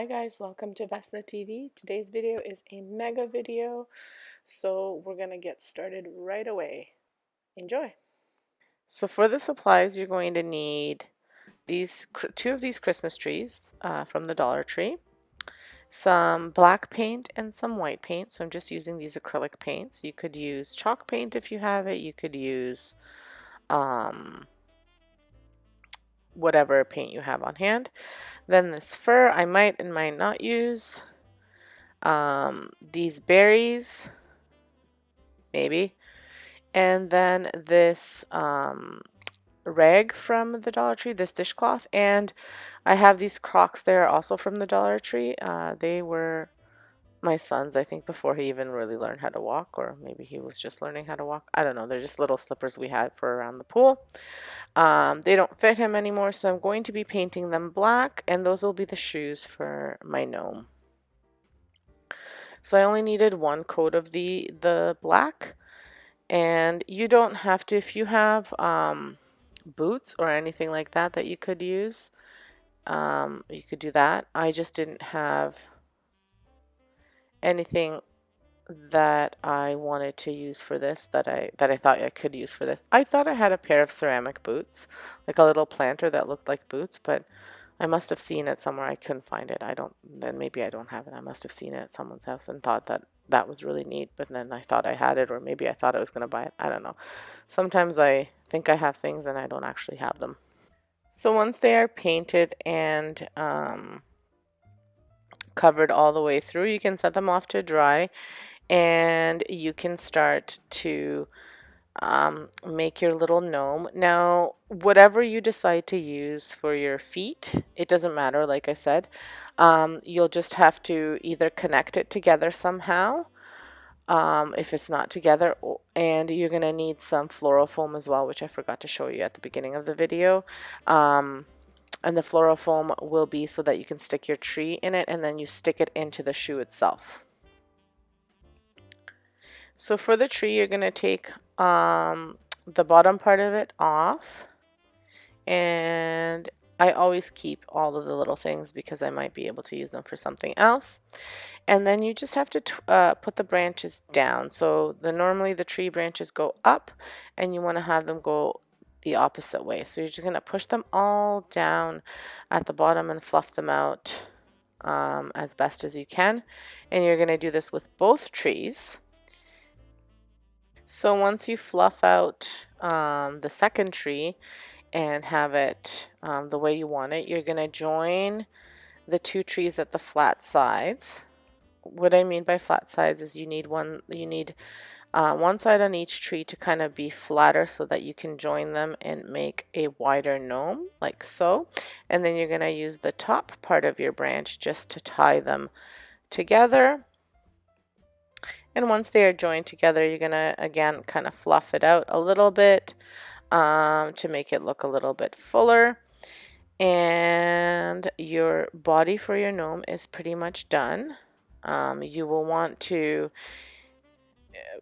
Hi guys, welcome to Vesna TV. Today's video is a mega video, so we're gonna get started right away. Enjoy! So for the supplies, you're going to need two of these Christmas trees from the Dollar Tree, some black paint and some white paint. So I'm just using these acrylic paints. You could use chalk paint if you have it. You could use whatever paint you have on hand. Then this fur I might and might not use. These berries, maybe. And then this rag from the Dollar Tree, this dishcloth. And I have these Crocs there also from the Dollar Tree. They were my son's, I think, before he even really learned how to walk, or maybe he was just learning how to walk. I don't know. They're just little slippers we had for around the pool. They don't fit him anymore, so I'm going to be painting them black, and those will be the shoes for my gnome. So I only needed one coat of the black, and you don't have to, if you have boots or anything like that that you could use, you could do that. I just didn't have anything that I wanted to use for this that I thought I could use for this. I thought I had a pair of ceramic boots, like a little planter that looked like boots, but I must have seen it somewhere. I couldn't find it. Then maybe I don't have it. I must have seen it at someone's house and thought that that was really neat, but then I thought I had it, or maybe I thought I was going to buy it. I don't know. Sometimes I think I have things and I don't actually have them. So once they are painted and covered all the way through, you can set them off to dry, and you can start to make your little gnome. Now, whatever you decide to use for your feet, it doesn't matter, like I said. You'll just have to either connect it together somehow, if it's not together, and you're going to need some floral foam as well, which I forgot to show you at the beginning of the video. And the floral foam will be so that you can stick your tree in it, and then you stick it into the shoe itself. So for the tree, you're going to take the bottom part of it off, and I always keep all of the little things because I might be able to use them for something else. And then you just have to put the branches down. So normally the tree branches go up, and you want to have them go the opposite way. So you're just going to push them all down at the bottom and fluff them out as best as you can. And you're going to do this with both trees. So once you fluff out the second tree and have it the way you want it, you're going to join the two trees at the flat sides. What I mean by flat sides is you need one side on each tree to kind of be flatter so that you can join them and make a wider gnome, like so. And then you're going to use the top part of your branch just to tie them together. And once they are joined together, you're going to, again, kind of fluff it out a little bit to make it look a little bit fuller. And your body for your gnome is pretty much done. You will want to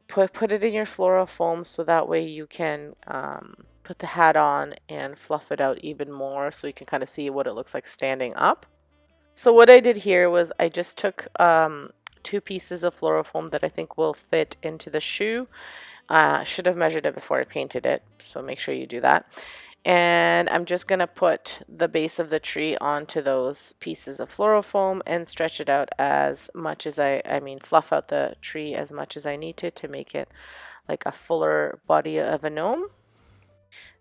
put it in your floral foam so that way you can put the hat on and fluff it out even more so you can kind of see what it looks like standing up. So what I did here was I just took two pieces of floral foam that I think will fit into the shoe. Should have measured it before I painted it, so make sure you do that. And I'm just going to put the base of the tree onto those pieces of floral foam and stretch it out as much as fluff out the tree as much as I need to make it like a fuller body of a gnome.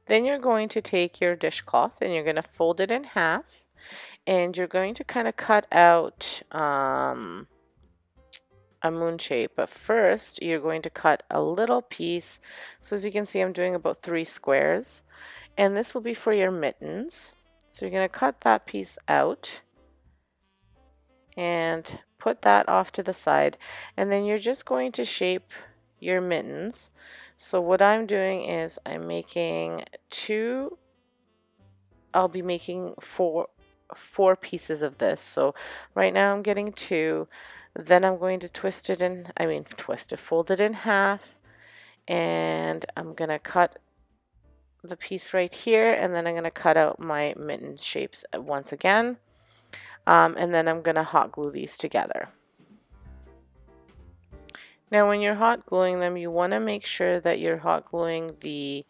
Then you're going to take your dishcloth and you're going to fold it in half, and you're going to kind of cut out a moon shape. But first, you're going to cut a little piece. So as you can see, I'm doing about 3 squares. And this will be for your mittens. So you're going to cut that piece out and put that off to the side. And then you're just going to shape your mittens. So what I'm doing is I'm making I'll be making four pieces of this. So right now I'm getting 2. Then I'm going to fold it in half. And I'm going to cut the piece right here, and then I'm going to cut out my mitten shapes once again. And then I'm going to hot glue these together. Now when you're hot gluing them, you want to make sure that you're hot gluing the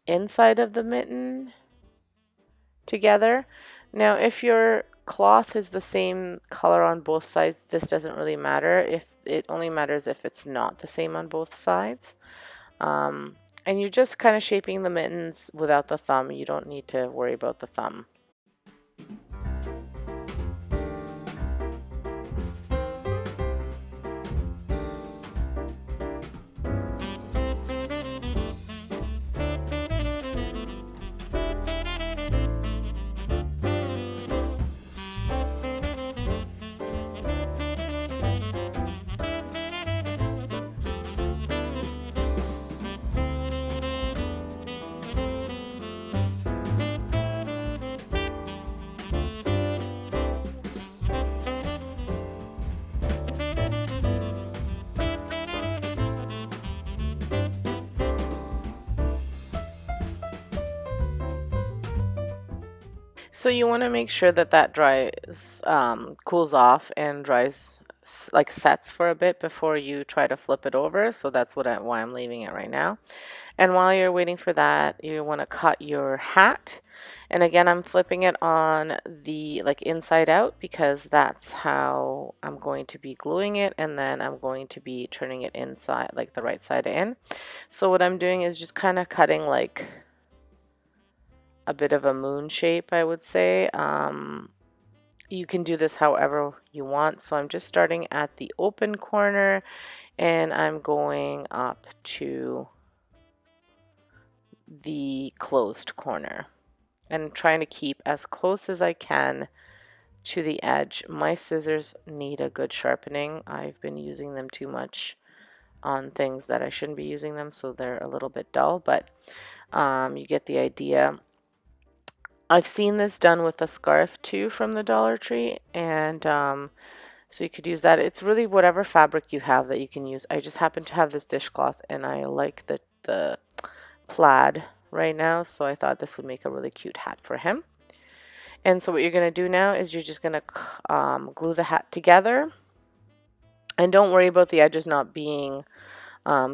inside of the mitten together. Now if your cloth is the same color on both sides, this doesn't really matter. If it only matters if it's not the same on both sides. And you're just kind of shaping the mittens without the thumb. You don't need to worry about the thumb. So you want to make sure that that dries, cools off and dries, like sets for a bit before you try to flip it over. So that's why I'm leaving it right now. And while you're waiting for that, you want to cut your hat. And again, I'm flipping it on the like inside out because that's how I'm going to be gluing it. And then I'm going to be turning it inside, like the right side in. So what I'm doing is just kind of cutting like a bit of a moon shape, I would say. You can do this however you want. So I'm just starting at the open corner and I'm going up to the closed corner and trying to keep as close as I can to the edge. My scissors need a good sharpening. I've been using them too much on things that I shouldn't be using them, so they're a little bit dull, but you get the idea. I've seen this done with a scarf too from the Dollar Tree, and so you could use that. It's really whatever fabric you have that you can use. I just happen to have this dishcloth and I like the plaid right now, so I thought this would make a really cute hat for him. And so what you're going to do now is you're just going to glue the hat together. And don't worry about the edges not being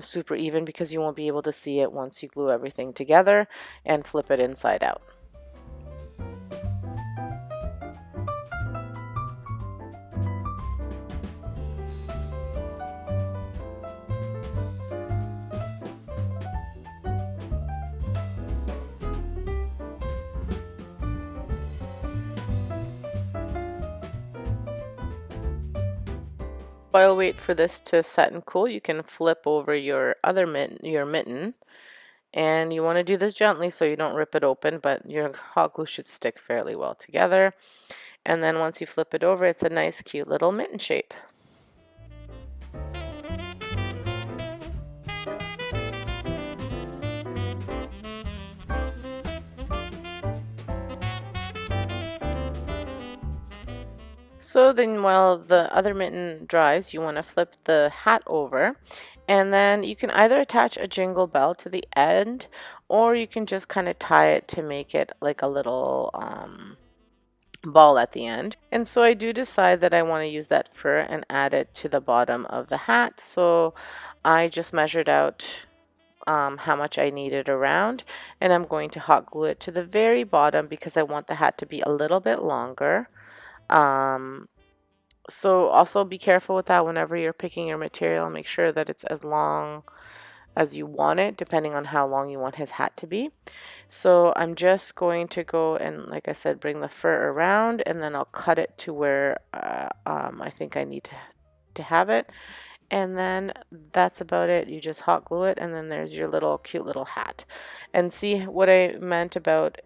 super even because you won't be able to see it once you glue everything together and flip it inside out. While wait for this to set and cool, you can flip over your other mitten, and you want to do this gently so you don't rip it open, but your hot glue should stick fairly well together. And then once you flip it over, it's a nice cute little mitten shape. So then while the other mitten dries, you want to flip the hat over, and then you can either attach a jingle bell to the end or you can just kind of tie it to make it like a little ball at the end. And so I do decide that I want to use that fur and add it to the bottom of the hat. So I just measured out how much I needed around, and I'm going to hot glue it to the very bottom because I want the hat to be a little bit longer. So also be careful with that whenever you're picking your material. Make sure that it's as long as you want it, depending on how long you want his hat to be. So I'm just going to go and, like I said, bring the fur around, and then I'll cut it to where I think I need to have it. And then that's about it. You just hot glue it, and then there's your little cute little hat. And see what I meant about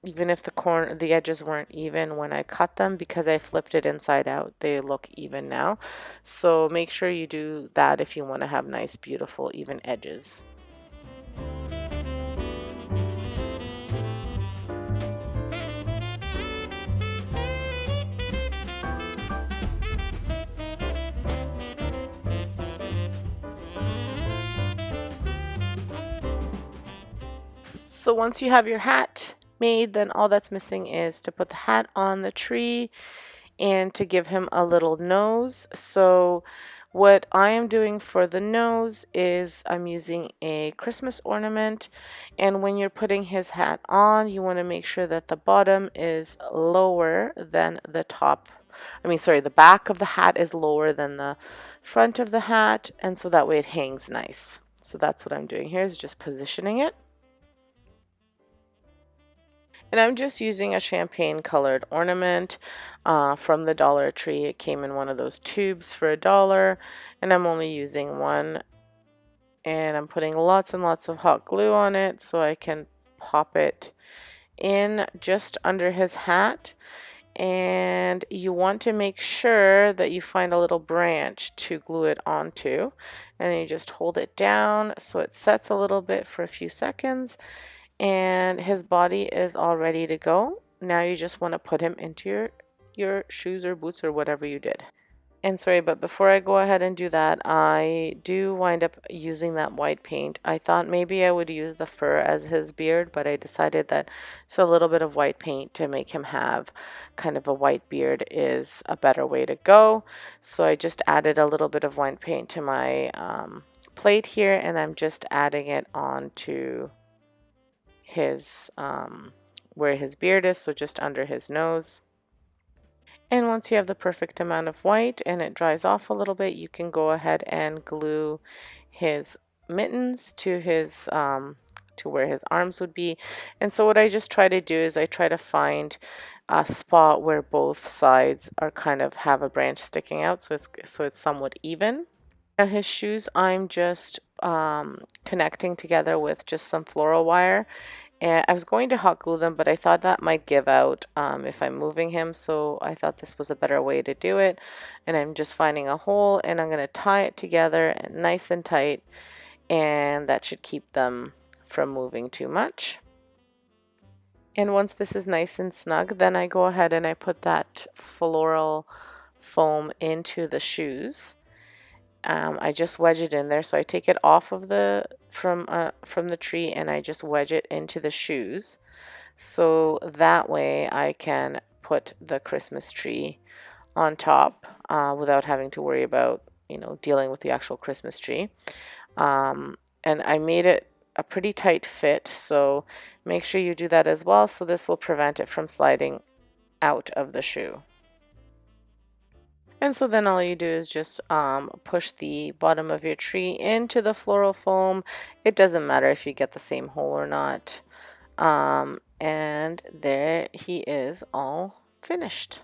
even if the edges weren't even when I cut them, because I flipped it inside out, they look even now. So make sure you do that if you want to have nice, beautiful, even edges. So once you have your hat made, then all that's missing is to put the hat on the tree and to give him a little nose. So what I am doing for the nose is I'm using a Christmas ornament, and when you're putting his hat on, you want to make sure that the bottom is lower than the top. Sorry, the back of the hat is lower than the front of the hat, and so that way it hangs nice. So that's what I'm doing here, is just positioning it. And I'm just using a champagne colored ornament from the Dollar Tree. It came in one of those tubes for $1, and I'm only using one. And I'm putting lots and lots of hot glue on it so I can pop it in just under his hat. And you want to make sure that you find a little branch to glue it onto. And then you just hold it down so it sets a little bit for a few seconds, and his body is all ready to go. Now you just want to put him into your shoes or boots or whatever you did. And sorry, but before I go ahead and do that, I do wind up using that white paint. I thought maybe I would use the fur as his beard, but I decided that so a little bit of white paint to make him have kind of a white beard is a better way to go. So I just added a little bit of white paint to my plate here, and I'm just adding it onto his where his beard is, so just under his nose. And once you have the perfect amount of white and it dries off a little bit, you can go ahead and glue his mittens to his to where his arms would be. And so what I just try to do is I try to find a spot where both sides are kind of have a branch sticking out, so it's somewhat even. Now his shoes I'm just connecting together with just some floral wire, and I was going to hot glue them, but I thought that might give out if I'm moving him, so I thought this was a better way to do it. And I'm just finding a hole, and I'm going to tie it together and nice and tight, and that should keep them from moving too much. And once this is nice and snug, then I go ahead and I put that floral foam into the shoes. I just wedge it in there, so I take it off of the from the tree and I just wedge it into the shoes, so that way I can put the Christmas tree on top without having to worry about dealing with the actual Christmas tree. And I made it a pretty tight fit, so make sure you do that as well, so this will prevent it from sliding out of the shoe. And so then all you do is just push the bottom of your tree into the floral foam. It doesn't matter if you get the same hole or not. And there he is, all finished.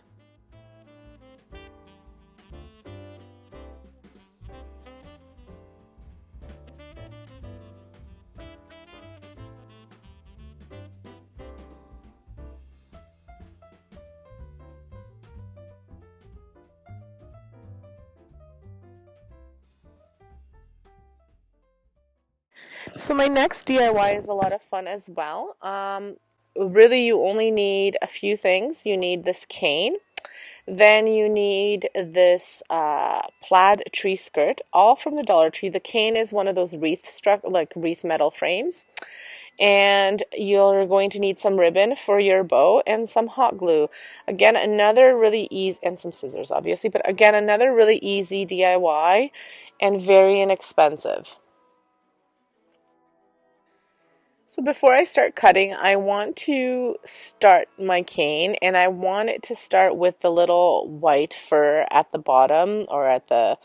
So my next DIY is a lot of fun as well. Really, you only need a few things. You need this cane. Then you need this plaid tree skirt, all from the Dollar Tree. The cane is one of those wreath metal frames. And you're going to need some ribbon for your bow and some hot glue. Again, another really easy, and some scissors, obviously, but again, another really easy DIY and very inexpensive. So before I start cutting, I want to start my cane, and I want it to start with the little white fur at the bottom, or at the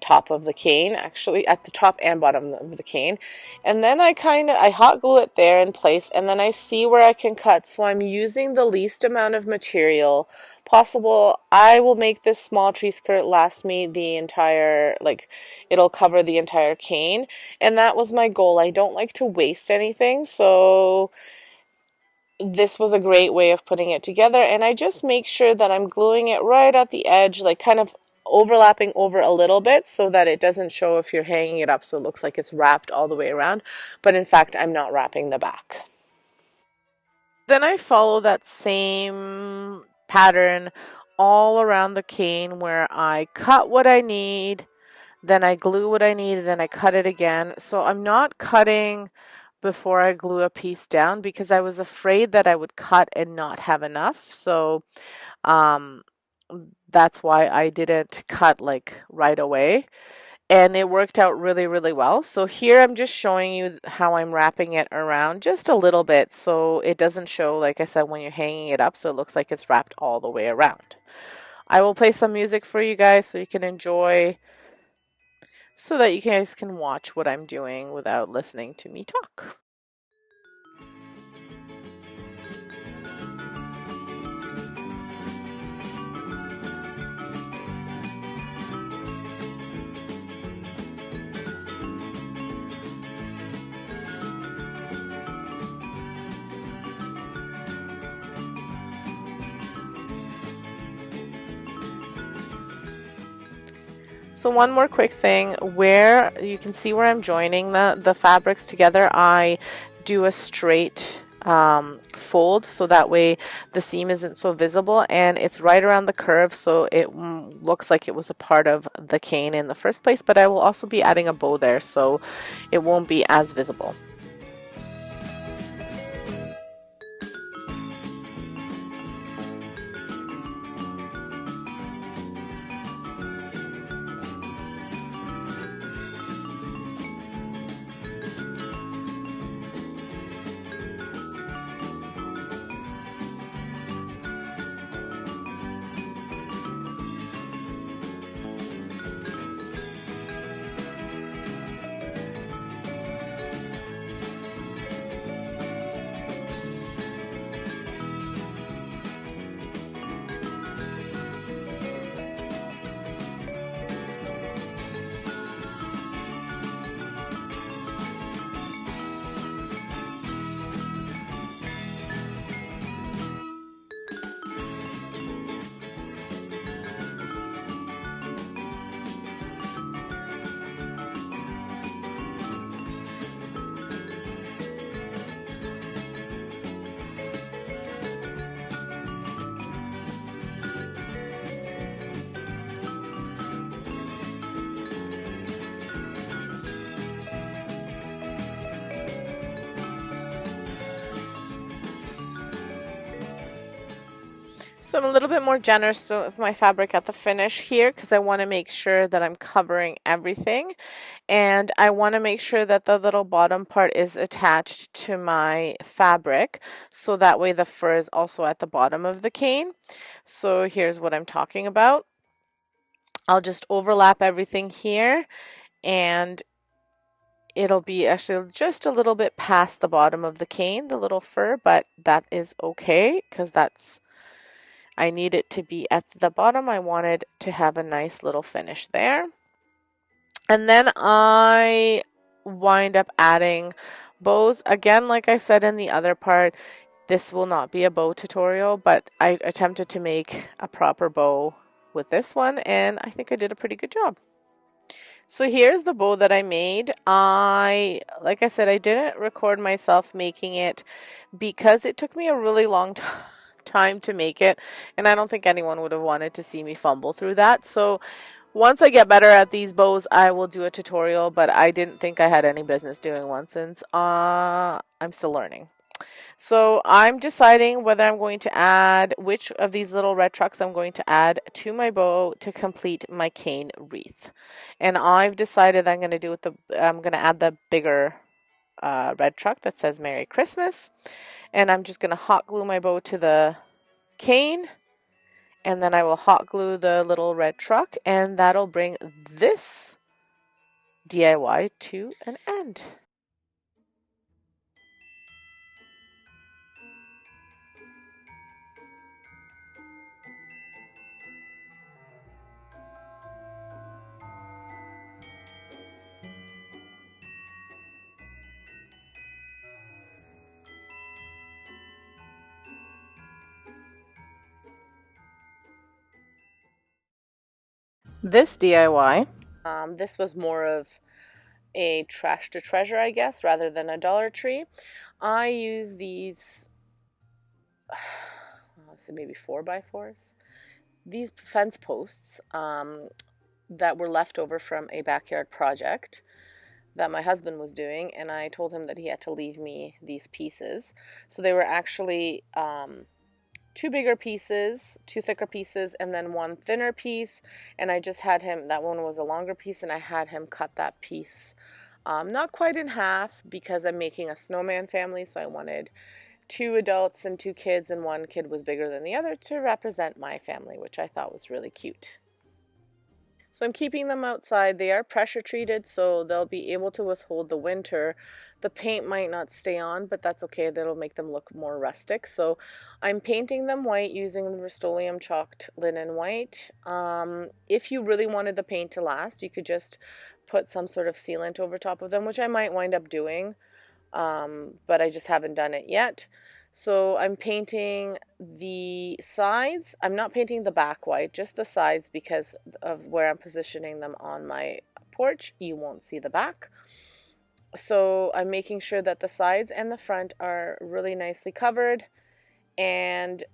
top of the cane, actually at the top and bottom of the cane. And then I hot glue it there in place, and then I see where I can cut, so I'm using the least amount of material possible. I will make this small tree skirt last me the entire, like, it'll cover the entire cane, and that was my goal. I don't like to waste anything, so this was a great way of putting it together. And I just make sure that I'm gluing it right at the edge, like kind of overlapping over a little bit, so that it doesn't show if you're hanging it up, so it looks like it's wrapped all the way around, but in fact I'm not wrapping the back. Then I follow that same pattern all around the cane, where I cut what I need, then I glue what I need, and then I cut it again. So I'm not cutting before I glue a piece down because I was afraid that I would cut and not have enough. So um, that's why I didn't cut like right away. And it worked out really, really well. So here I'm just showing you how I'm wrapping it around just a little bit so it doesn't show, like I said, when you're hanging it up, so it looks like it's wrapped all the way around. I will play some music for you guys so you can enjoy, so that you guys can watch what I'm doing without listening to me talk. So one more quick thing, where you can see where I'm joining the fabrics together, I do a straight fold so that way the seam isn't so visible, and it's right around the curve so it looks like it was a part of the cane in the first place, but I will also be adding a bow there so it won't be as visible. So I'm a little bit more generous with my fabric at the finish here because I want to make sure that I'm covering everything, and I want to make sure that the little bottom part is attached to my fabric so that way the fur is also at the bottom of the cane. So here's what I'm talking about. I'll just overlap everything here, and it'll be actually just a little bit past the bottom of the cane, the little fur, but that is okay because I need it to be at the bottom. I wanted to have a nice little finish there. And then I wind up adding bows. Again, like I said in the other part, this will not be a bow tutorial, but I attempted to make a proper bow with this one, and I think I did a pretty good job. So here's the bow that I made. Like I said, I didn't record myself making it because it took me a really long time to make it, and I don't think anyone would have wanted to see me fumble through that. So once I get better at these bows, I will do a tutorial, but I didn't think I had any business doing one since I'm still learning. So I'm deciding whether I'm going to add which of these little red trucks I'm going to add to my bow to complete my cane wreath. And I've decided I'm going to do I'm going to add the bigger red truck that says Merry Christmas. And I'm just going to hot glue my bow to the cane, and then I will hot glue the little red truck, and that'll bring this DIY to an end. This DIY, this was more of a trash to treasure, I guess, rather than a Dollar Tree. I use these, let's say maybe 4x4s. These fence posts that were left over from a backyard project. that my husband was doing, and I told him that he had to leave me these pieces. So they were actually two bigger pieces, two thicker pieces, and then one thinner piece. And I just had him, that one was a longer piece, and I had him cut that piece not quite in half because I'm making a snowman family. So I wanted two adults and two kids, and one kid was bigger than the other to represent my family, which I thought was really cute. So I'm keeping them outside. They are pressure treated, so they'll be able to withhold the winter. The paint might not stay on, but that's okay. That'll make them look more rustic. So I'm painting them white using Rust-Oleum chalked linen white. If you really wanted the paint to last, you could just put some sort of sealant over top of them, which I might wind up doing, but I just haven't done it yet. So I'm painting the sides. I'm not painting the back white, just the sides because of where I'm positioning them on my porch. You won't see the back. So I'm making sure that the sides and the front are really nicely covered. And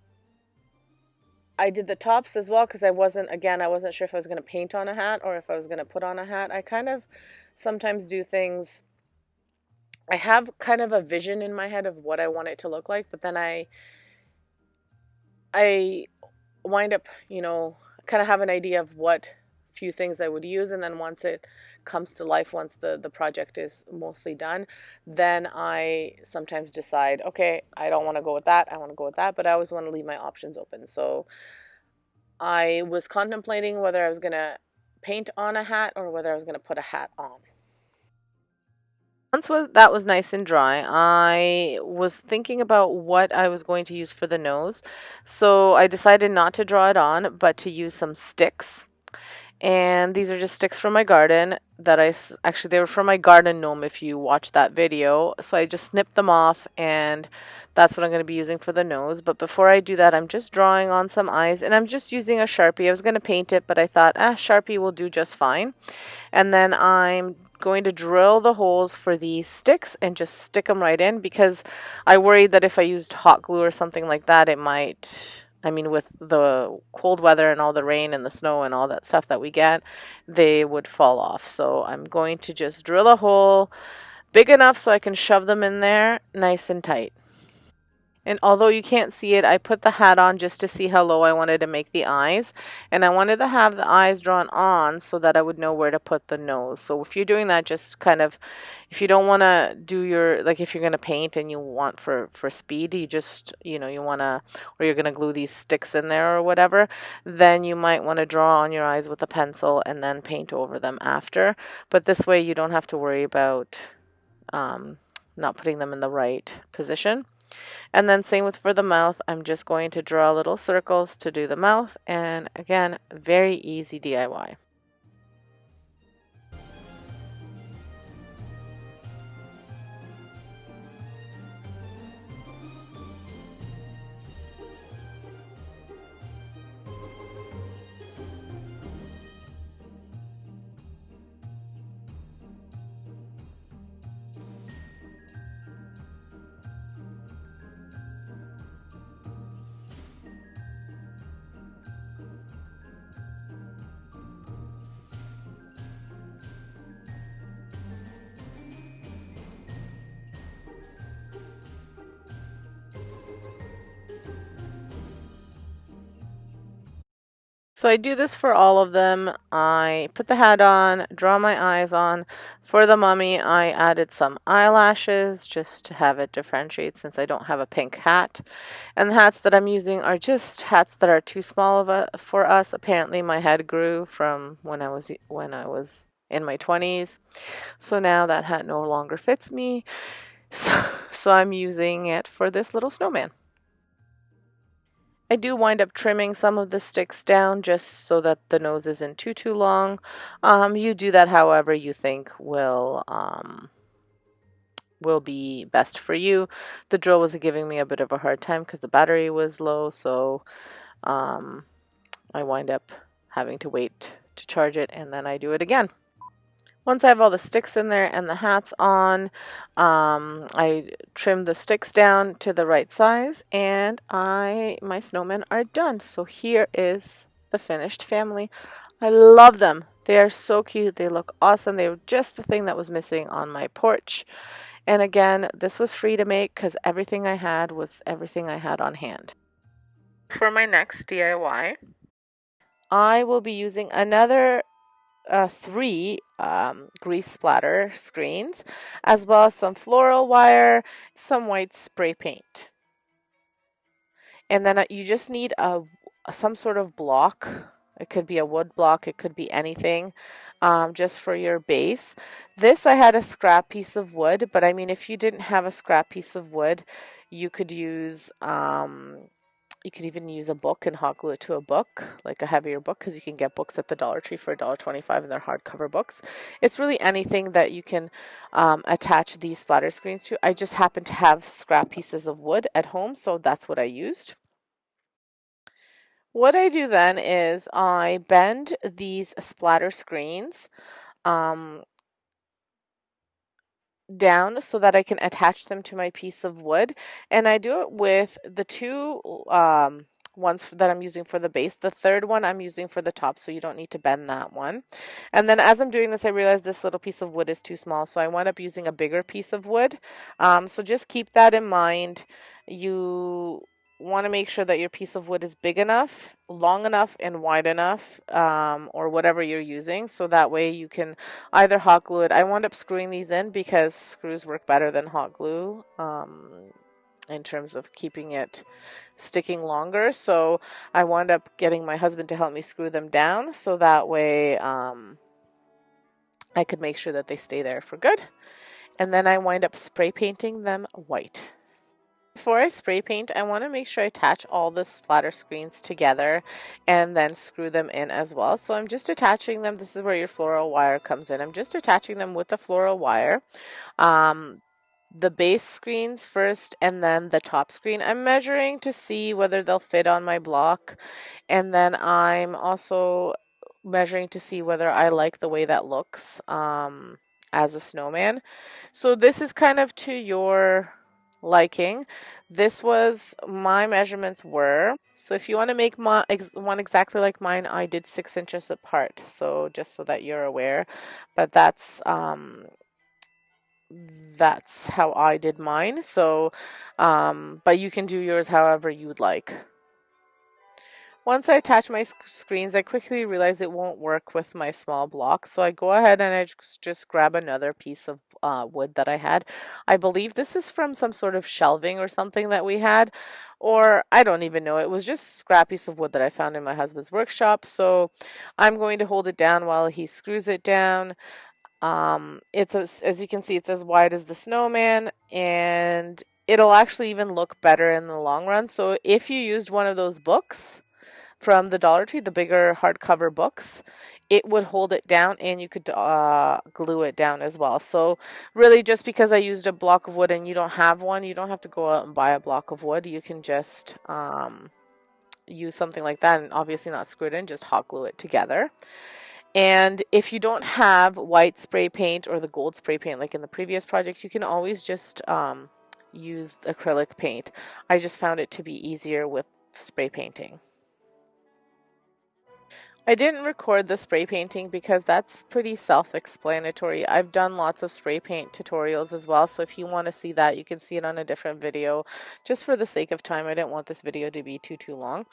I did the tops as well because I wasn't sure if I was going to paint on a hat or if I was going to put on a hat. I kind of sometimes do things. I have kind of a vision in my head of what I want it to look like, but then I wind up, kind of have an idea of what few things I would use, and then once it comes to life, once the project is mostly done, then I sometimes decide, okay, I don't want to go with that, I want to go with that, but I always want to leave my options open. So I was contemplating whether I was going to paint on a hat or whether I was going to put a hat on. Once that was nice and dry, I was thinking about what I was going to use for the nose. So I decided not to draw it on, but to use some sticks. And these are just sticks from my garden that actually, they were from my garden gnome if you watch that video. So I just snipped them off, and that's what I'm going to be using for the nose. But before I do that, I'm just drawing on some eyes, and I'm just using a Sharpie. I was going to paint it, but I thought, Sharpie will do just fine. And then I'm going to drill the holes for these sticks and just stick them right in, because I worried that if I used hot glue or something like that, it might, I mean, with the cold weather and all the rain and the snow and all that stuff that we get, they would fall off. So I'm going to just drill a hole big enough so I can shove them in there nice and tight. And although you can't see it, I put the hat on just to see how low I wanted to make the eyes. And I wanted to have the eyes drawn on so that I would know where to put the nose. So if you're doing that, just kind of, if you don't want to do your, like if you're going to paint and you want for speed, you just, you want to, or you're going to glue these sticks in there or whatever, then you might want to draw on your eyes with a pencil and then paint over them after. But this way you don't have to worry about not putting them in the right position. And then same with for the mouth. I'm just going to draw little circles to do the mouth. And again, very easy DIY. So I do this for all of them. I put the hat on, draw my eyes on. For the mummy, I added some eyelashes just to have it differentiate since I don't have a pink hat. And the hats that I'm using are just hats that are too small for us. Apparently my head grew from when I was in my 20s. So now that hat no longer fits me. So I'm using it for this little snowman. I do wind up trimming some of the sticks down just so that the nose isn't too long. You do that however you think will be best for you. The drill was giving me a bit of a hard time because the battery was low, so I wind up having to wait to charge it, and then I do it again. Once I have all the sticks in there and the hats on, I trim the sticks down to the right size, and my snowmen are done. So here is the finished family. I love them. They are so cute. They look awesome. They were just the thing that was missing on my porch. And again, this was free to make because everything I had was everything I had on hand. For my next DIY, I will be using another three grease splatter screens, as well as some floral wire, some white spray paint. And then you just need some sort of block. It could be a wood block, it could be anything, just for your base. This I had a scrap piece of wood, but I mean, if you didn't have a scrap piece of wood, you could use you could even use a book and hot glue it to a book, like a heavier book, because you can get books at the Dollar Tree for $1.25 and they're hardcover books. It's really anything that you can attach these splatter screens to. I just happen to have scrap pieces of wood at home, so that's what I used. What I do then is I bend these splatter screens um, down so that I can attach them to my piece of wood. And I do it with the two ones that I'm using for the base. The third one I'm using for the top, so you don't need to bend that one. And then as I'm doing this, I realized this little piece of wood is too small, so I wound up using a bigger piece of wood. So just keep that in mind. You want to make sure that your piece of wood is big enough, long enough, and wide enough, or whatever you're using, so that way you can either hot glue it. I wound up screwing these in because screws work better than hot glue in terms of keeping it sticking longer. So I wound up getting my husband to help me screw them down so that way I could make sure that they stay there for good. And then I wind up spray painting them white. Before I spray paint, I want to make sure I attach all the splatter screens together and then screw them in as well. So I'm just attaching them. This is where your floral wire comes in. I'm just attaching them with the floral wire. The base screens first and then the top screen. I'm measuring to see whether they'll fit on my block. And then I'm also measuring to see whether I like the way that looks as a snowman. So this is kind of to your liking. This was my measurements were. So if you want to make one exactly like mine, I did 6 inches apart. So just so that you're aware, but that's how I did mine. So, but you can do yours however you'd like. Once I attach my screens, I quickly realize it won't work with my small block. So I go ahead and I just grab another piece of wood that I had. I believe this is from some sort of shelving or something that we had, or I don't even know. It was just a scrap piece of wood that I found in my husband's workshop. So I'm going to hold it down while he screws it down. It's as you can see, it's as wide as the snowman, and it'll actually even look better in the long run. So if you used one of those books from the Dollar Tree, the bigger hardcover books, it would hold it down and you could glue it down as well. So really, just because I used a block of wood and you don't have one, you don't have to go out and buy a block of wood. You can just use something like that, and obviously not screw it in, just hot glue it together. And if you don't have white spray paint or the gold spray paint like in the previous project, you can always just use acrylic paint. I just found it to be easier with spray painting. I didn't record the spray painting because that's pretty self-explanatory. I've done lots of spray paint tutorials as well, so if you want to see that, you can see it on a different video. Just for the sake of time, I didn't want this video to be too long.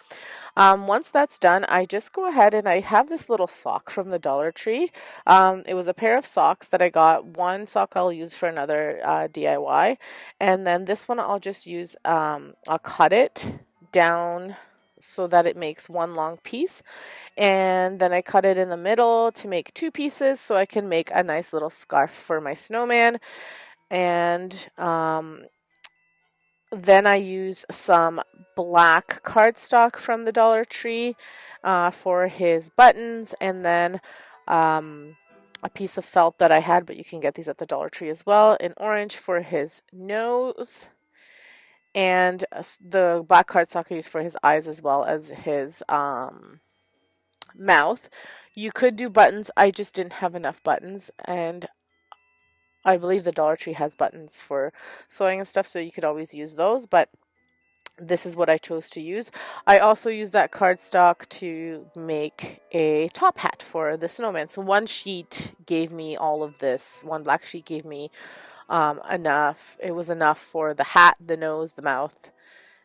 Once that's done, I just go ahead and I have this little sock from the Dollar Tree. It was a pair of socks that I got. One sock I'll use for another DIY, and then this one I'll just use, I'll cut it down so that it makes one long piece, and then I cut it in the middle to make two pieces so I can make a nice little scarf for my snowman. And then I use some black cardstock from the Dollar Tree for his buttons, and then a piece of felt that I had, but you can get these at the Dollar Tree as well, in orange for his nose, and the black cardstock I use for his eyes as well as his mouth. You could do buttons. I just didn't have enough buttons, and I believe the Dollar Tree has buttons for sewing and stuff, so you could always use those, but this is what I chose to use. I also used that cardstock to make a top hat for the snowman. So one sheet gave me all of this. One black sheet gave me enough. It was enough for the hat, the nose, the mouth.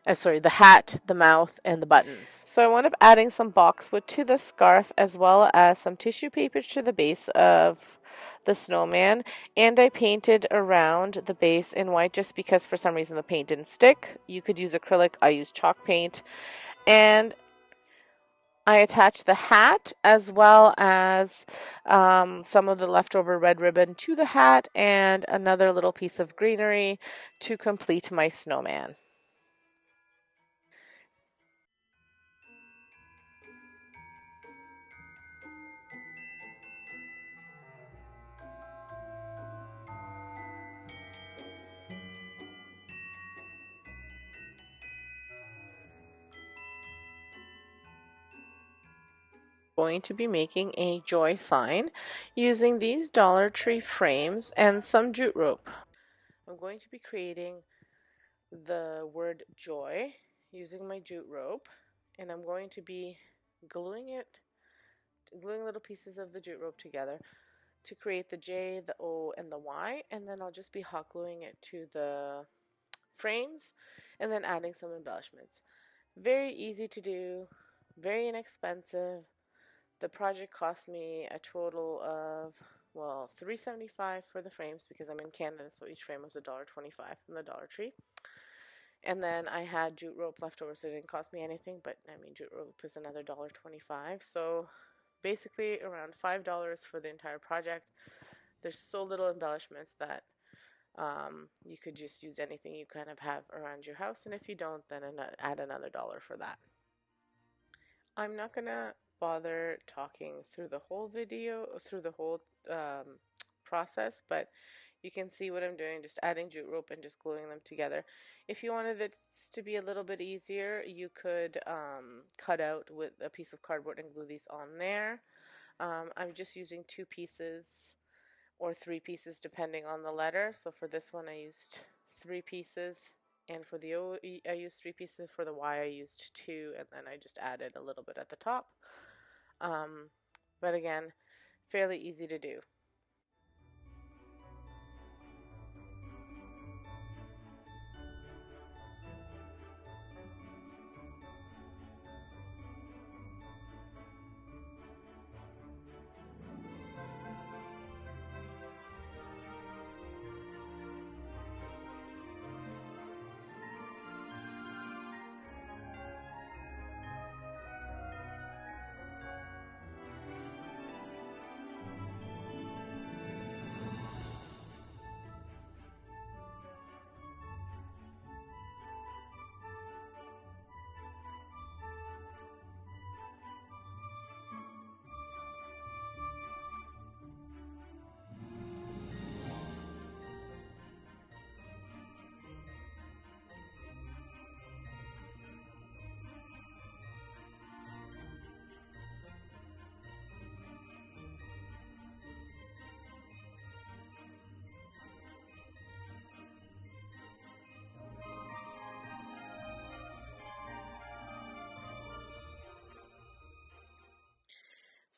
The hat, the mouth, and the buttons. So I wound up adding some boxwood to the scarf as well as some tissue paper to the base of the snowman, and I painted around the base in white just because for some reason the paint didn't stick. You could use acrylic, I used chalk paint, and I attached the hat as well as some of the leftover red ribbon to the hat and another little piece of greenery to complete my snowman. Going to be making a joy sign using these Dollar Tree frames and some jute rope. I'm going to be creating the word joy using my jute rope, and I'm going to be gluing little pieces of the jute rope together to create the J, the O, and the Y, and then I'll just be hot gluing it to the frames and then adding some embellishments. Very easy to do, very inexpensive. The project cost me a total of, well, $3.75 for the frames because I'm in Canada, so each frame was $1.25 from the Dollar Tree. And then I had jute rope left over, so it didn't cost me anything, but I mean, jute rope is another $1.25. So basically around $5 for the entire project. There's so little embellishments that you could just use anything you kind of have around your house, and if you don't, then add another dollar for that. I'm not gonna bother talking through the whole video, through the whole process, but you can see what I'm doing, just adding jute rope and just gluing them together. If you wanted this to be a little bit easier, you could cut out with a piece of cardboard and glue these on there. I'm just using 2 pieces or 3 pieces depending on the letter. So for this one I used 3 pieces, and for the O I used 3 pieces, for the Y I used 2, and then I just added a little bit at the top. Um, but again, fairly easy to do.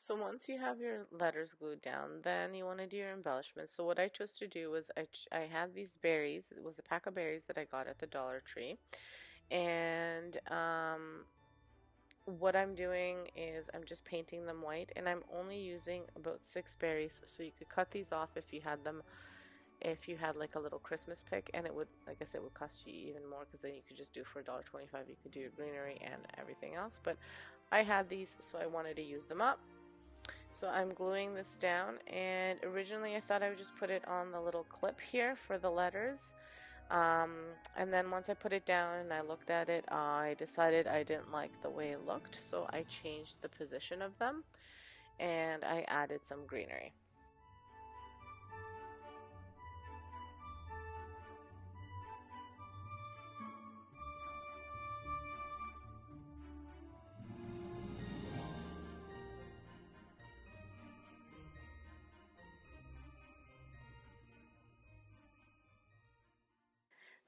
So once you have your letters glued down, then you want to do your embellishments. So what I chose to do was I had these berries. It was a pack of berries that I got at the Dollar Tree. And what I'm doing is I'm just painting them white, and I'm only using about 6 berries. So you could cut these off if you had them, if you had like a little Christmas pick, and it would, like I said, would cost you even more because then you could just do for $1.25. You could do your greenery and everything else. But I had these, so I wanted to use them up. So I'm gluing this down, and originally I thought I would just put it on the little clip here for the letters. Um, and then once I put it down and I looked at it, I decided I didn't like the way it looked, so I changed the position of them and I added some greenery.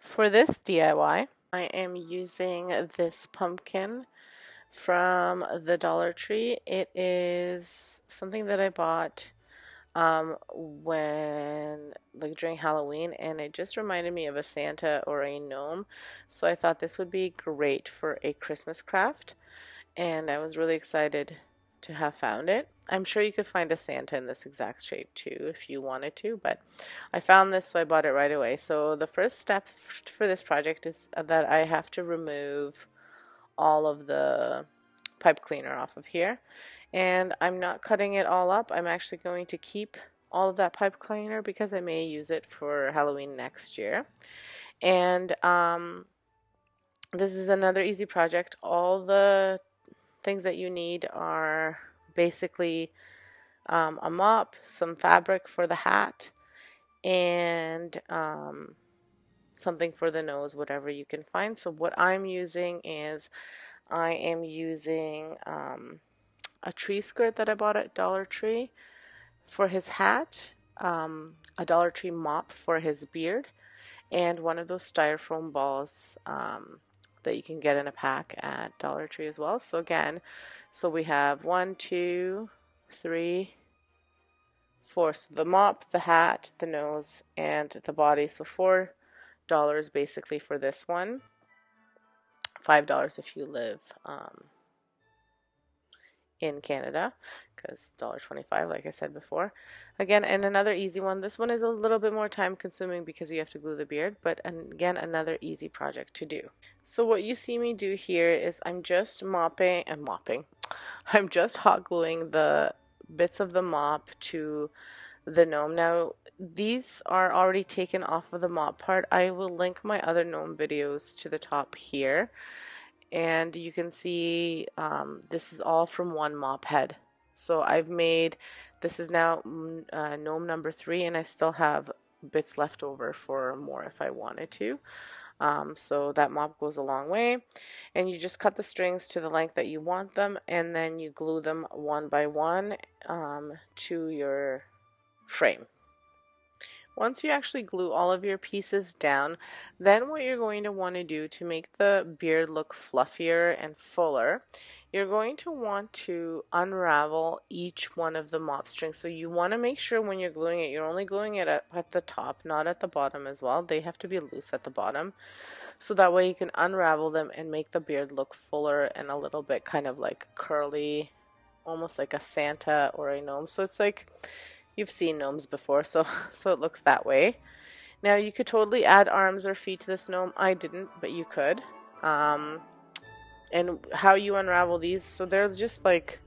For this DIY, I am using this pumpkin from the Dollar Tree. It is something that I bought when like during Halloween, and it just reminded me of a Santa or a gnome. So I thought this would be great for a Christmas craft, and I was really excited to have found it. I'm sure you could find a Santa in this exact shape too if you wanted to, but I found this, so I bought it right away. So the first step for this project is that I have to remove all of the pipe cleaner off of here. And I'm not cutting it all up. I'm actually going to keep all of that pipe cleaner because I may use it for Halloween next year. And this is another easy project. All the things that you need are basically a mop, some fabric for the hat, and something for the nose, whatever you can find. So what I'm using is I am using a tree skirt that I bought at Dollar Tree for his hat, a Dollar Tree mop for his beard, and one of those styrofoam balls that you can get in a pack at Dollar Tree as well. So again, so we have 1, 2, 3, 4. So the mop, the hat, the nose, and the body. So $4 basically for this one. $5 if you live in Canada, because $1.25, like I said before. Again, and another easy one. This one is a little bit more time consuming because you have to glue the beard, but again, another easy project to do. So what you see me do here is I'm just mopping. I'm just hot gluing the bits of the mop to the gnome. Now, these are already taken off of the mop part. I will link my other gnome videos to the top here. And you can see this is all from one mop head. So I've made, this is now gnome number 3, and I still have bits left over for more if I wanted to. So that mop goes a long way, and you just cut the strings to the length that you want them, and then you glue them one by one to your frame. Once you actually glue all of your pieces down, then what you're going to want to do to make the beard look fluffier and fuller, you're going to want to unravel each one of the mop strings. So you want to make sure when you're gluing it, you're only gluing it at the top, not at the bottom as well. They have to be loose at the bottom. So that way you can unravel them and make the beard look fuller and a little bit kind of like curly, almost like a Santa or a gnome. So it's like, you've seen gnomes before, so it looks that way. Now you could totally add arms or feet to this gnome. I didn't, but you could. And how you unravel these, so they're just like,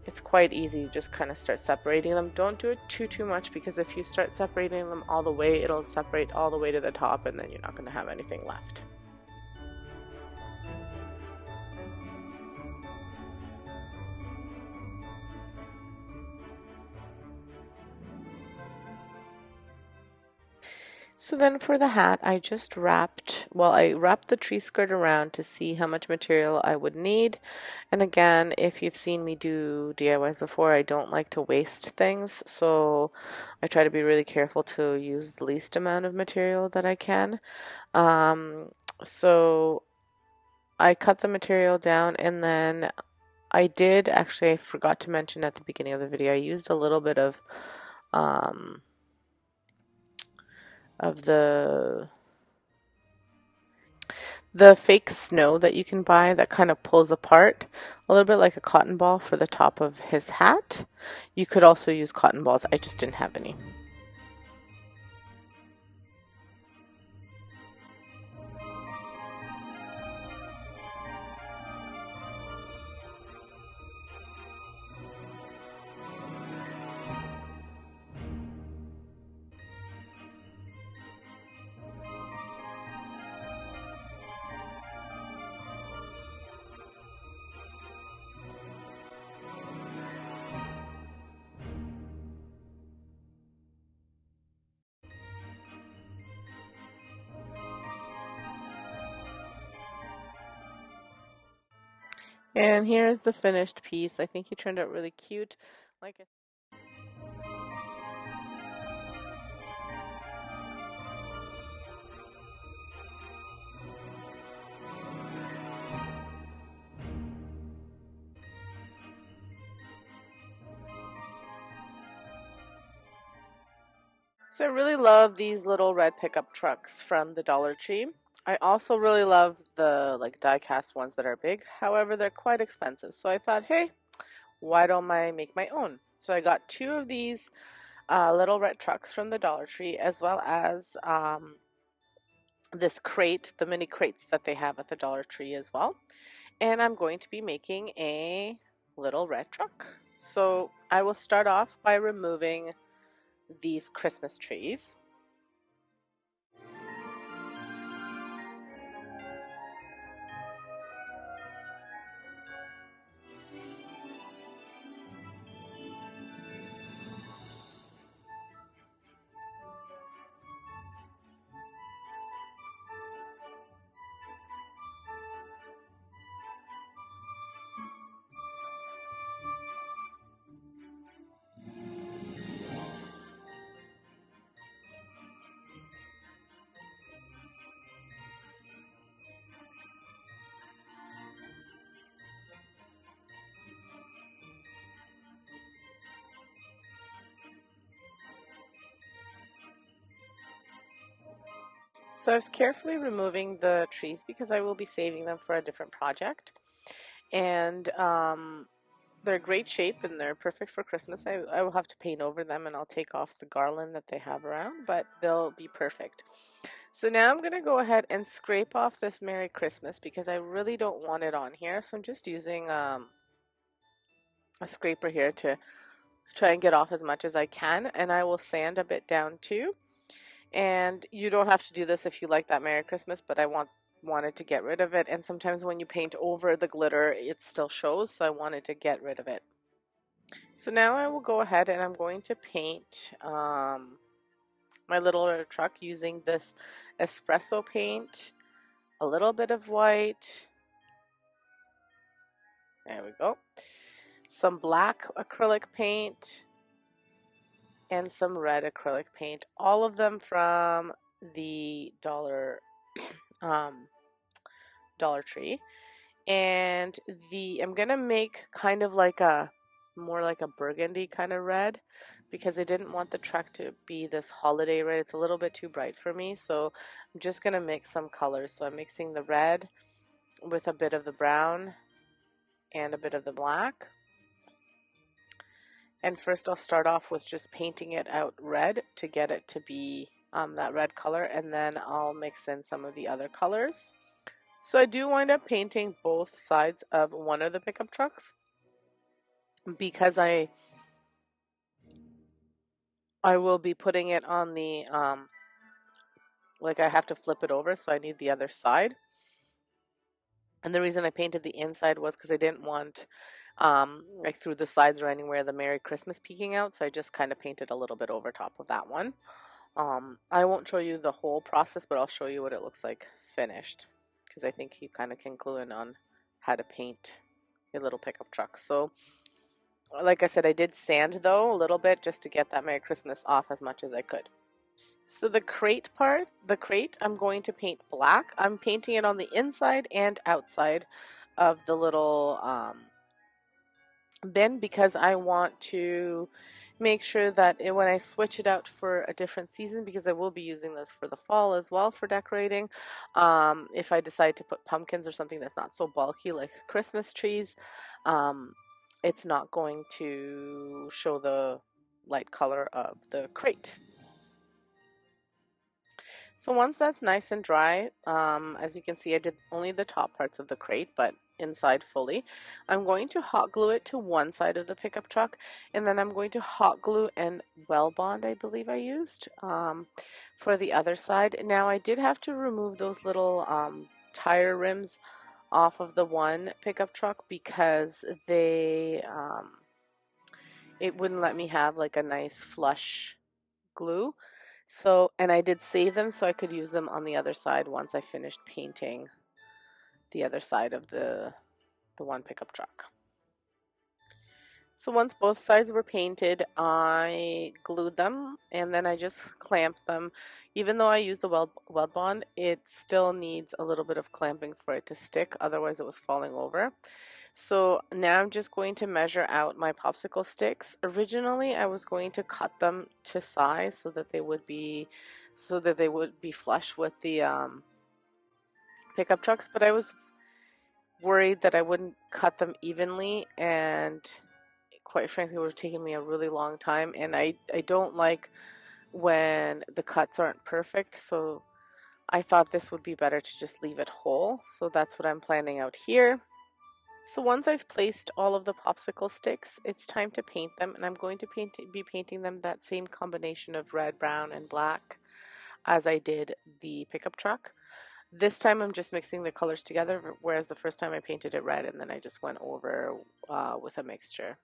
it's quite easy. You just kind of start separating them. Don't do it too much, because if you start separating them all the way, it'll separate all the way to the top, and then you're not going to have anything left. So then for the hat, I just wrapped the tree skirt around to see how much material I would need. And again, if you've seen me do DIYs before, I don't like to waste things, so I try to be really careful to use the least amount of material that I can. So I cut the material down, and then I forgot to mention at the beginning of the video, I used a little bit um, of the fake snow that you can buy that kind of pulls apart, a little bit like a cotton ball for the top of his hat. You could also use cotton balls. I just didn't have any. And here's the finished piece. I think he turned out really cute. Like I So I really love these little red pickup trucks from the Dollar Tree. I also really love the like die cast ones that are big. However, they're quite expensive. So I thought, hey, why don't I make my own? So I got two of these little red trucks from the Dollar Tree, as well as this crate, the mini crates that they have at the Dollar Tree as well. And I'm going to be making a little red truck. So I will start off by removing these Christmas trees. So I was carefully removing the trees because I will be saving them for a different project. And they're great shape and they're perfect for Christmas. I will have to paint over them and I'll take off the garland that they have around, but they'll be perfect. So now I'm going to go ahead and scrape off this Merry Christmas because I really don't want it on here. So I'm just using a scraper here to try and get off as much as I can. And I will sand a bit down too. And you don't have to do this if you like that Merry Christmas, but I wanted to get rid of it. And sometimes when you paint over the glitter, it still shows, so I wanted to get rid of it. So now I will go ahead and I'm going to paint my little truck using this espresso paint, a little bit of white. There we go. Some black acrylic paint and some red acrylic paint. All of them from the um, Dollar Tree. And I'm gonna make kind of like a more like a burgundy kind of red because I didn't want the truck to be this holiday red. It's a little bit too bright for me, so I'm just gonna mix some colors. So I'm mixing the red with a bit of the brown and a bit of the black. And first I'll start off with just painting it out red to get it to be that red color, and then I'll mix in some of the other colors. So I do wind up painting both sides of one of the pickup trucks because I will be putting it on the like I have to flip it over, so I need the other side. And the reason I painted the inside was because I didn't want like through the sides or anywhere the Merry Christmas peeking out, so I just kind of painted a little bit over top of that one. I won't show you the whole process, but I'll show you what it looks like finished because I think you kind of can clue in on how to paint a little pickup truck. So like I said, I did sand though a little bit just to get that Merry Christmas off as much as I could. So the crate part, I'm going to paint black. I'm painting it on the inside and outside of the little bin because I want to make sure that when I switch it out for a different season, because I will be using this for the fall as well for decorating, if I decide to put pumpkins or something that's not so bulky like Christmas trees, it's not going to show the light color of the crate. So once that's nice and dry, as you can see, I did only the top parts of the crate, but inside fully. I'm going to hot glue it to one side of the pickup truck, and then I'm going to hot glue and well bond, I believe I used, for the other side. Now I did have to remove those little tire rims off of the one pickup truck because it wouldn't let me have like a nice flush glue. So, and I did save them so I could use them on the other side once I finished painting the other side of the one pickup truck. So once both sides were painted, I glued them and then I just clamped them. Even though I used the weld bond, it still needs a little bit of clamping for it to stick, otherwise it was falling over. So now I'm just going to measure out my popsicle sticks. Originally, I was going to cut them to size so that they would be flush with the pickup trucks, but I was worried that I wouldn't cut them evenly, and quite frankly, it would have taken me a really long time, and I don't like when the cuts aren't perfect, so I thought this would be better to just leave it whole. So that's what I'm planning out here. So once I've placed all of the popsicle sticks, it's time to paint them, and I'm going to be painting them that same combination of red, brown, and black as I did the pickup truck. This time I'm just mixing the colors together, whereas the first time I painted it red and then I just went over with a mixture.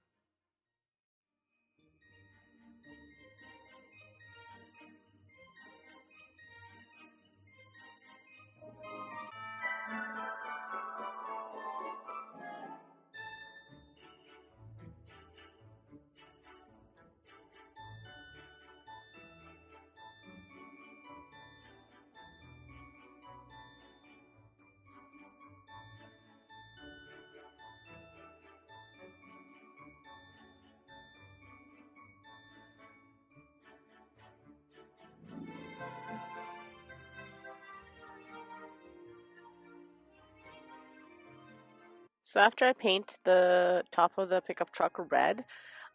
So after I paint the top of the pickup truck red,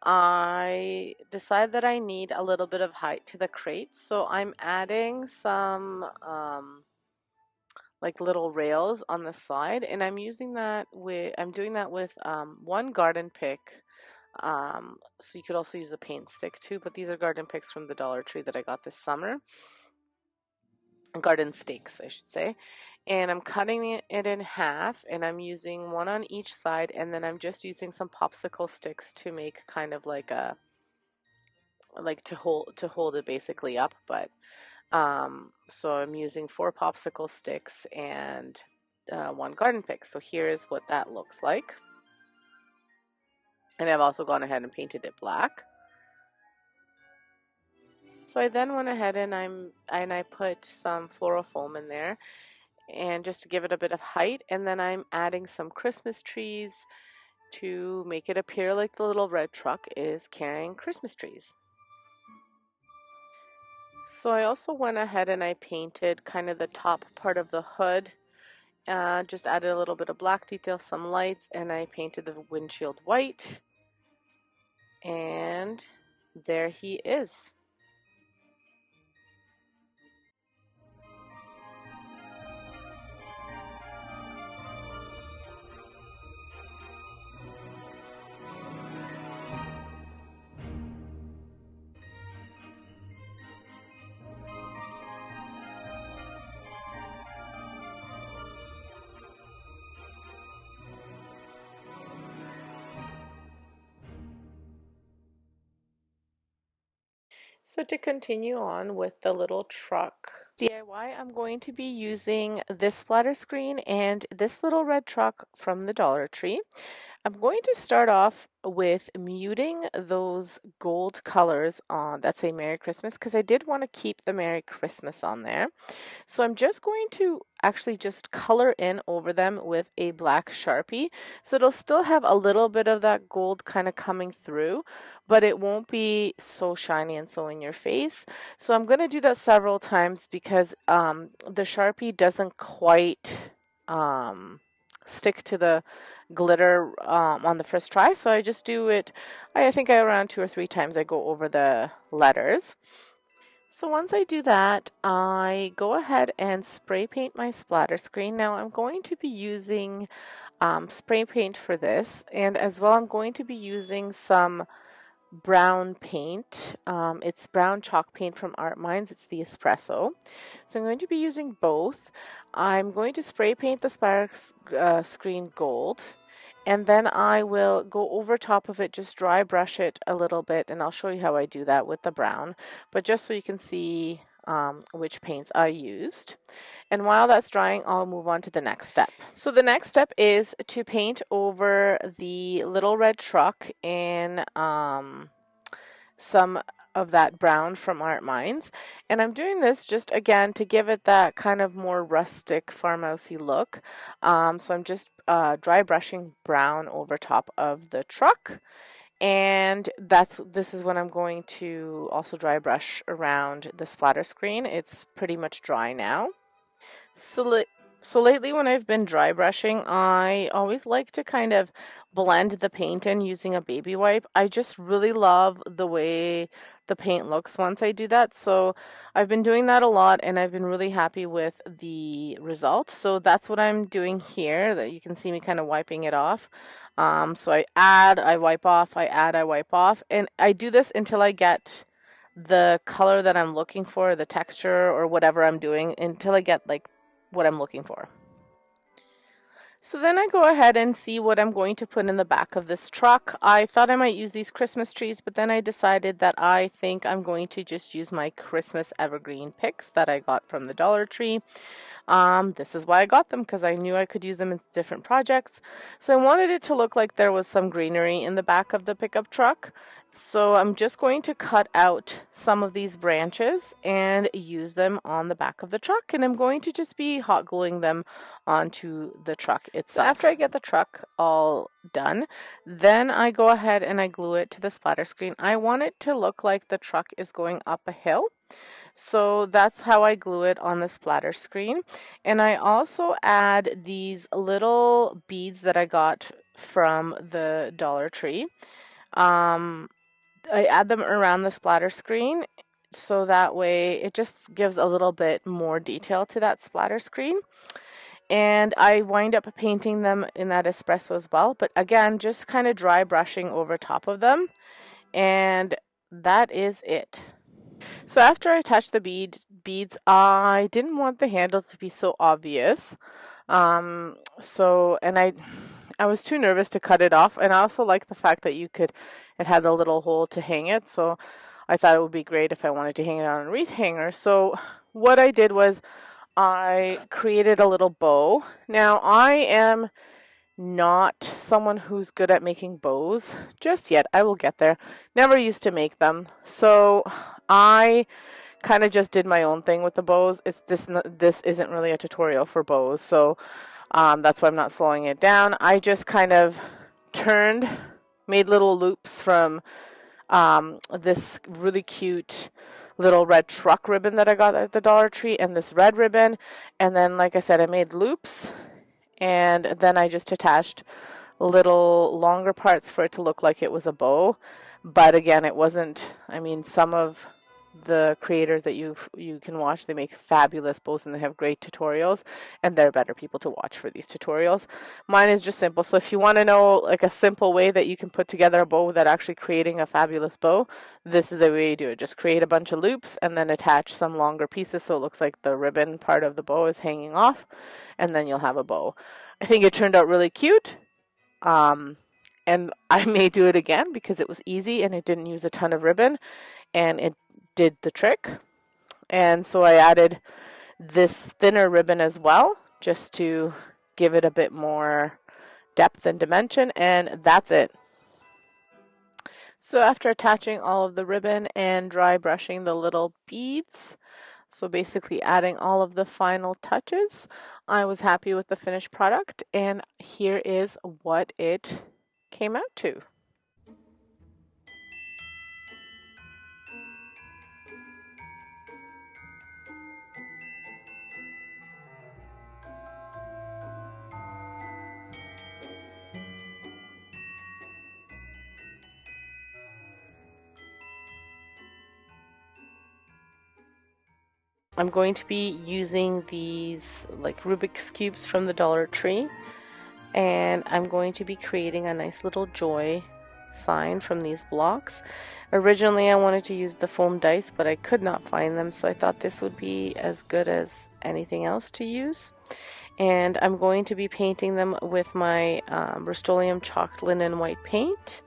I decide that I need a little bit of height to the crate. So I'm adding some like little rails on the side, and I'm doing that with one garden pick. So you could also use a paint stick too, but these are garden picks from the Dollar Tree that I got this summer. Garden stakes, I should say. And I'm cutting it in half, and I'm using one on each side, and then I'm just using some popsicle sticks to make kind of like a like to hold it basically up. But so I'm using 4 popsicle sticks and one garden pick. So here is what that looks like. And I've also gone ahead and painted it black. So I then went ahead and I put some floral foam in there, and just to give it a bit of height, and then I'm adding some Christmas trees to make it appear like the little red truck is carrying Christmas trees. So I also went ahead and I painted kind of the top part of the hood, just added a little bit of black detail, some lights, and I painted the windshield white, and there he is. So to continue on with the little truck DIY, I'm going to be using this splatter screen and this little red truck from the Dollar Tree. I'm going to start off with muting those gold colors on that say Merry Christmas, because I did want to keep the Merry Christmas on there. So I'm just going to actually just color in over them with a black Sharpie. So it'll still have a little bit of that gold kind of coming through, but it won't be so shiny and so in your face. So I'm going to do that several times because the Sharpie doesn't quite stick to the glitter on the first try. So I just do it, I think around 2 or 3 times I go over the letters. So once I do that, I go ahead and spray paint my splatter screen. Now I'm going to be using spray paint for this, and as well I'm going to be using some brown paint. It's brown chalk paint from Art Minds. It's the espresso. So I'm going to be using both. I'm going to spray paint the splatter screen gold, and then I will go over top of it, just dry brush it a little bit, and I'll show you how I do that with the brown, but just so you can see which paints I used. And while that's drying, I'll move on to the next step. So the next step is to paint over the little red truck in some of that brown from Art Mines. And I'm doing this just again to give it that kind of more rustic farmhousey look. So I'm just dry brushing brown over top of the truck. And this is when I'm going to also dry brush around the splatter screen. It's pretty much dry now. So, so lately when I've been dry brushing, I always like to kind of blend the paint in using a baby wipe. I just really love the way the paint looks once I do that. So I've been doing that a lot and I've been really happy with the result. So that's what I'm doing here, that you can see me kind of wiping it off. So I add, I wipe off, I add, I wipe off, and I do this until I get the color that I'm looking for, the texture or whatever I'm doing, until I get like what I'm looking for. So then I go ahead and see what I'm going to put in the back of this truck. I thought I might use these Christmas trees, but then I decided that I think I'm going to just use my Christmas evergreen picks that I got from the Dollar Tree. This is why I got them, because I knew I could use them in different projects. So I wanted it to look like there was some greenery in the back of the pickup truck. So I'm just going to cut out some of these branches and use them on the back of the truck. And I'm going to just be hot gluing them onto the truck itself. So after I get the truck all done, then I go ahead and I glue it to the splatter screen. I want it to look like the truck is going up a hill. So that's how I glue it on the splatter screen. And I also add these little beads that I got from the Dollar Tree. I add them around the splatter screen so that way it just gives a little bit more detail to that splatter screen. And I wind up painting them in that espresso as well. But again, just kind of dry brushing over top of them. And that is it. So after I attached the beads, I didn't want the handle to be so obvious. I was too nervous to cut it off, and I also like the fact that it had a little hole to hang it, so I thought it would be great if I wanted to hang it on a wreath hanger. So what I did was I created a little bow. Now I am not someone who's good at making bows just yet. I will get there. Never used to make them. So I kind of just did my own thing with the bows. This isn't really a tutorial for bows, so that's why I'm not slowing it down. I just kind of made little loops from this really cute little red truck ribbon that I got at the Dollar Tree and this red ribbon. And then, like I said, I made loops, and then I just attached little longer parts for it to look like it was a bow. But again, it wasn't. I mean, some of the creators that you can watch, they make fabulous bows and they have great tutorials, and they're better people to watch for these tutorials. Mine is just simple. So if you want to know like a simple way that you can put together a bow without actually creating a fabulous bow, this is the way you do it. Just create a bunch of loops and then attach some longer pieces so it looks like the ribbon part of the bow is hanging off, and then you'll have a bow. I think it turned out really cute. And I may do it again because it was easy and it didn't use a ton of ribbon, and it did the trick. And so I added this thinner ribbon as well, just to give it a bit more depth and dimension, and that's it. So after attaching all of the ribbon and dry brushing the little beads, so basically adding all of the final touches, I was happy with the finished product, and here is what it came out to. I'm going to be using these like Rubik's Cubes from the Dollar Tree, and I'm going to be creating a nice little joy sign from these blocks. Originally I wanted to use the foam dice, but I could not find them, so I thought this would be as good as anything else to use. And I'm going to be painting them with my Rust-Oleum chalked linen white paint.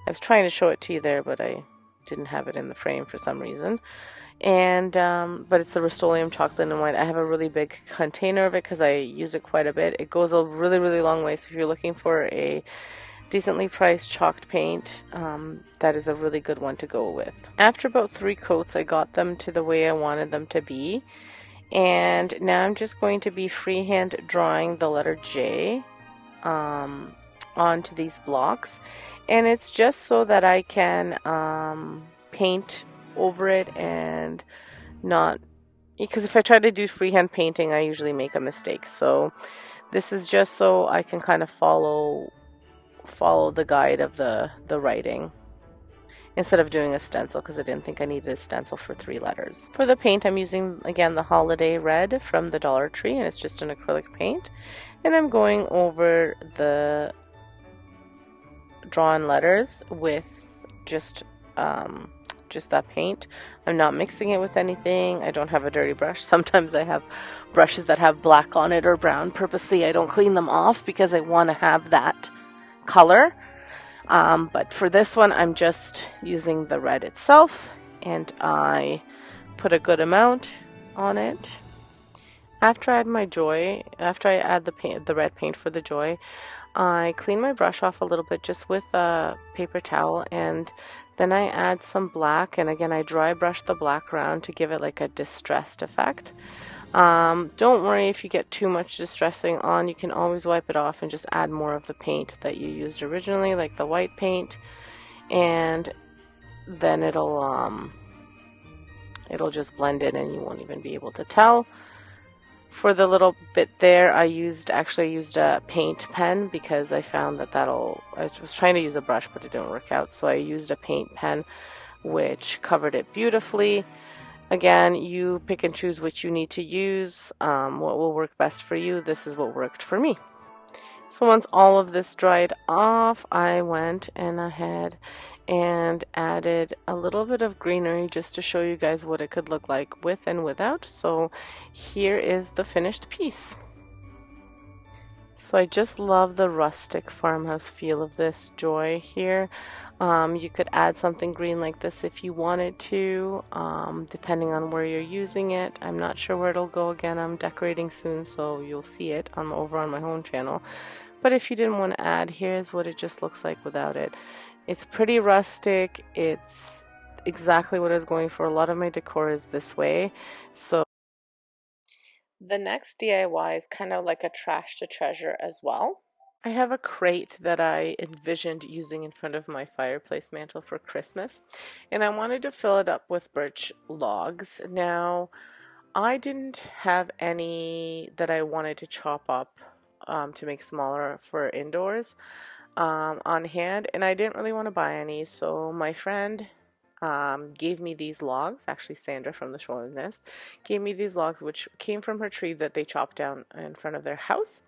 I was trying to show it to you there, but I didn't have it in the frame for some reason. And but it's the Rust-Oleum chalked linen white. I have a really big container of it because I use it quite a bit. It goes a really long way, so if you're looking for a decently priced chalked paint. That is a really good one to go with. After about 3 coats, I got them to the way I wanted them to be. And now I'm just going to be freehand drawing the letter J onto these blocks. And it's just so that I can paint over it and not, because if I try to do freehand painting, I usually make a mistake. So this is just so I can kind of follow the guide of the writing instead of doing a stencil, because I didn't think I needed a stencil for 3 letters. For the paint, I'm using again the Holiday Red from the Dollar Tree, and it's just an acrylic paint, and I'm going over the drawn letters with just that paint. I'm not mixing it with anything. I don't have a dirty brush. Sometimes I have brushes that have black on it or brown. Purposely, I don't clean them off because I want to have that color. But for this one, I'm just using the red itself, and I put a good amount on it. After I add the red paint for the joy, I clean my brush off a little bit just with a paper towel, and then I add some black, and again I dry brush the black around to give it like a distressed effect. Don't worry if you get too much distressing on, you can always wipe it off and just add more of the paint that you used originally, like the white paint, and then it'll just blend in and you won't even be able to tell. For the little bit there, I used a paint pen because I found that I was trying to use a brush but it didn't work out, so I used a paint pen which covered it beautifully. Again, you pick and choose which you need to use, what will work best for you. This is what worked for me. So once all of this dried off, I went ahead and added a little bit of greenery just to show you guys what it could look like with and without. So here is the finished piece. So I just love the rustic farmhouse feel of this joy here. You could add something green like this if you wanted to, depending on where you're using it. I'm not sure where it'll go. Again, I'm decorating soon, so you'll see it over on my home channel. But if you didn't want to add, here's what it just looks like without it. It's pretty rustic. It's exactly what I was going for. A lot of my decor is this way. So the next DIY is kind of like a trash to treasure as well. I have a crate that I envisioned using in front of my fireplace mantle for Christmas, and I wanted to fill it up with birch logs. Now, I didn't have any that I wanted to chop up to make smaller for indoors on hand, and I didn't really want to buy any, so my friend gave me these logs. Actually, Sandra from the Shoreline Nest gave me these logs, which came from her tree that they chopped down in front of their house.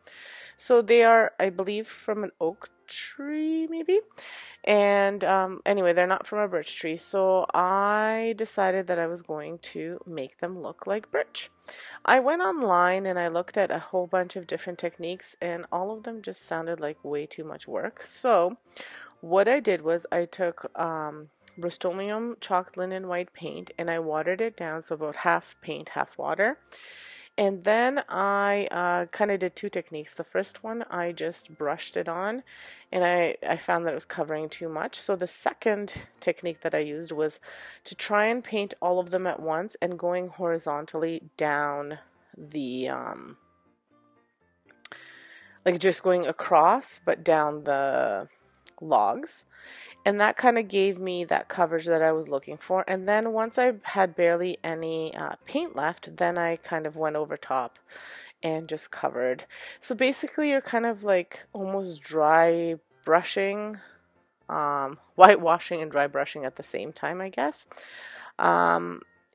So they are, I believe, from an oak tree, maybe. And anyway, they're not from a birch tree. So I decided that I was going to make them look like birch. I went online and I looked at a whole bunch of different techniques, and all of them just sounded like way too much work. So what I did was I took Rust-Oleum chalk linen white paint and I watered it down, so about half paint, half water. And then I kind of did 2 techniques. The first one, I just brushed it on, and I found that it was covering too much. So the second technique that I used was to try and paint all of them at once and going horizontally down the, like just going across, but down the logs. And that kind of gave me that coverage that I was looking for. And then once I had barely any paint left, then I kind of went over top and just covered. So basically you're kind of like almost dry brushing, whitewashing and dry brushing at the same time, I guess.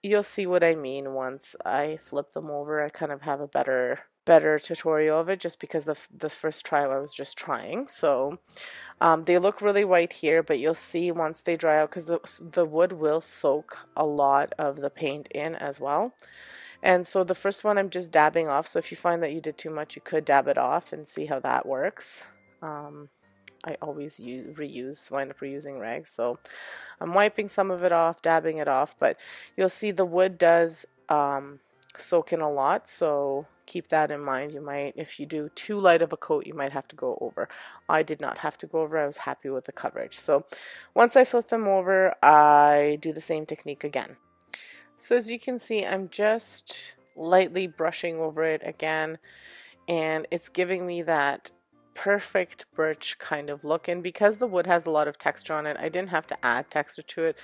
You'll see what I mean once I flip them over. I kind of have a better tutorial of it, just because the first try I was just trying. So they look really white here, but you'll see once they dry out, because the wood will soak a lot of the paint in as well. And so the first one I'm just dabbing off, so if you find that you did too much, you could dab it off and see how that works. I always wind up reusing rags, so I'm wiping some of it off, dabbing it off, but you'll see the wood does soak in a lot, so keep that in mind. You might, if you do too light of a coat, you might have to go over. I did not have to go over. I was happy with the coverage. So once I flip them over, I do the same technique again. So as you can see, I'm just lightly brushing over it again, and it's giving me that perfect birch kind of look. And because the wood has a lot of texture on it, I didn't have to add texture to it.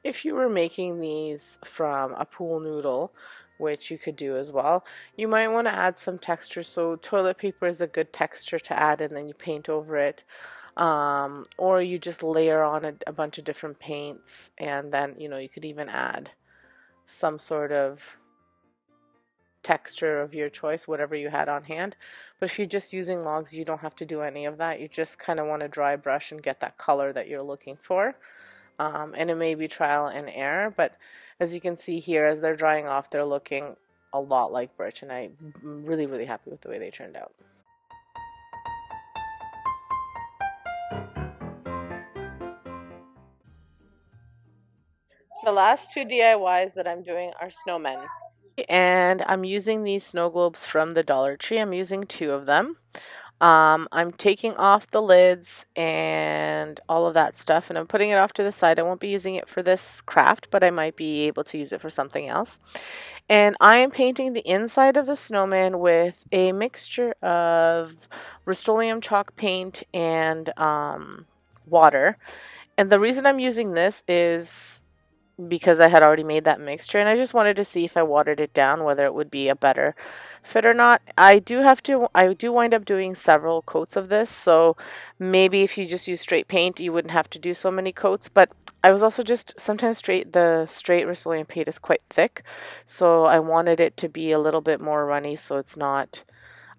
If you were making these from a pool noodle, which you could do as well, you might want to add some texture. So toilet paper is a good texture to add, and then you paint over it. Or you just layer on a bunch of different paints, and then you could even add some sort of texture of your choice, whatever you had on hand. But if you're just using logs, you don't have to do any of that. You just kind of want to dry brush and get that color that you're looking for. And it may be trial and error, but as you can see here, as they're drying off, they're looking a lot like birch, and I'm really, really happy with the way they turned out. The last two DIYs that I'm doing are snowmen. And I'm using these snow globes from the Dollar Tree. I'm using two of them. I'm taking off the lids and all of that stuff, and I'm putting it off to the side. I won't be using it for this craft, but I might be able to use it for something else. And I am painting the inside of the snowman with a mixture of Rust-Oleum chalk paint and water. And the reason I'm using this is because I had already made that mixture, and I just wanted to see if I watered it down whether it would be a better fit or not. I do wind up doing several coats of this, so maybe if you just use straight paint you wouldn't have to do so many coats, but I was also just sometimes the straight Rust-Oleum paint is quite thick, so I wanted it to be a little bit more runny so it's not,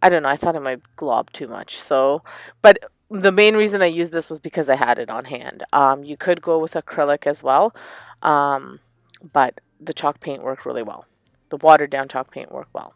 I don't know, I thought it might glob too much. So, but the main reason I used this was because I had it on hand. You could go with acrylic as well, um, but the chalk paint worked really well. The watered down chalk paint worked well.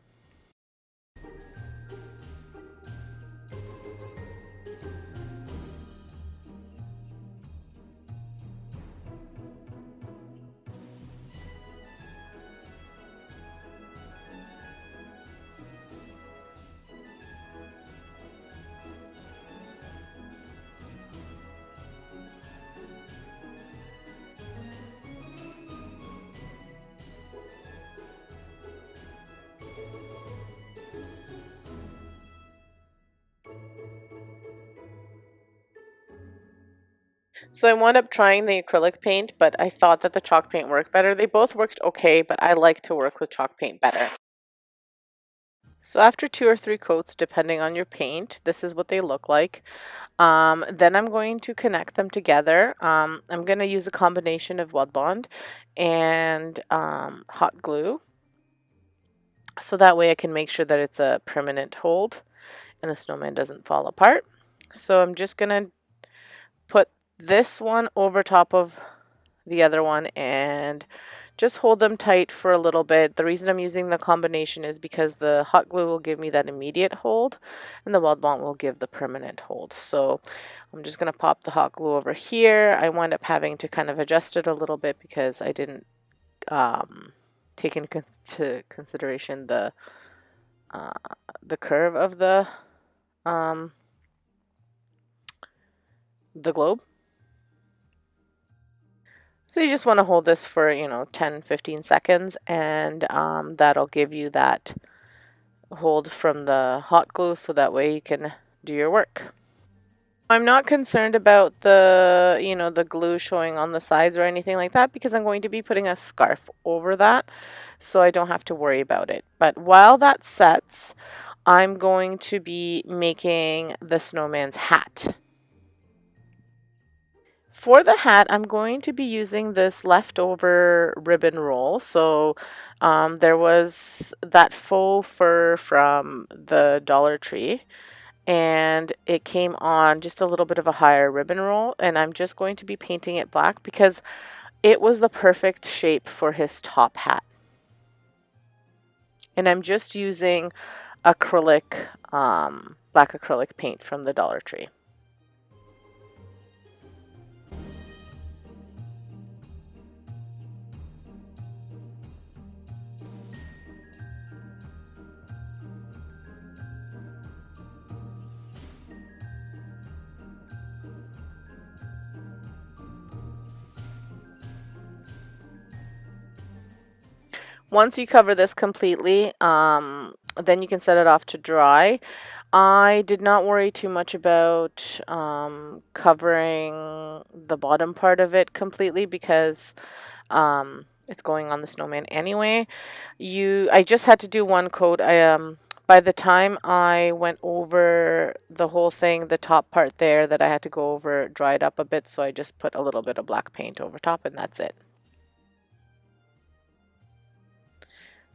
So I wound up trying the acrylic paint, but I thought that the chalk paint worked better. They both worked okay, but I like to work with chalk paint better. So after 2 or 3 coats, depending on your paint, this is what they look like. Then I'm going to connect them together. I'm going to use a combination of Weld Bond and hot glue. So that way I can make sure that it's a permanent hold and the snowman doesn't fall apart. So I'm just going to put this one over top of the other one and just hold them tight for a little bit. The reason I'm using the combination is because the hot glue will give me that immediate hold and the Weld Bond will give the permanent hold. So I'm just going to pop the hot glue over here. I wind up having to kind of adjust it a little bit because I didn't take into consideration the curve of the globe. So you just want to hold this for 10-15 seconds, and that'll give you that hold from the hot glue, so that way you can do your work. I'm not concerned about the glue showing on the sides or anything like that because I'm going to be putting a scarf over that, so I don't have to worry about it. But while that sets, I'm going to be making the snowman's hat. For the hat, I'm going to be using this leftover ribbon roll. So there was that faux fur from the Dollar Tree, and it came on just a little bit of a higher ribbon roll, and I'm just going to be painting it black because it was the perfect shape for his top hat. And I'm just using acrylic, black acrylic paint from the Dollar Tree. Once you cover this completely, then you can set it off to dry. I did not worry too much about covering the bottom part of it completely because it's going on the snowman anyway. I just had to do one coat. By the time I went over the whole thing, the top part there that I had to go over dried up a bit, so I just put a little bit of black paint over top and that's it.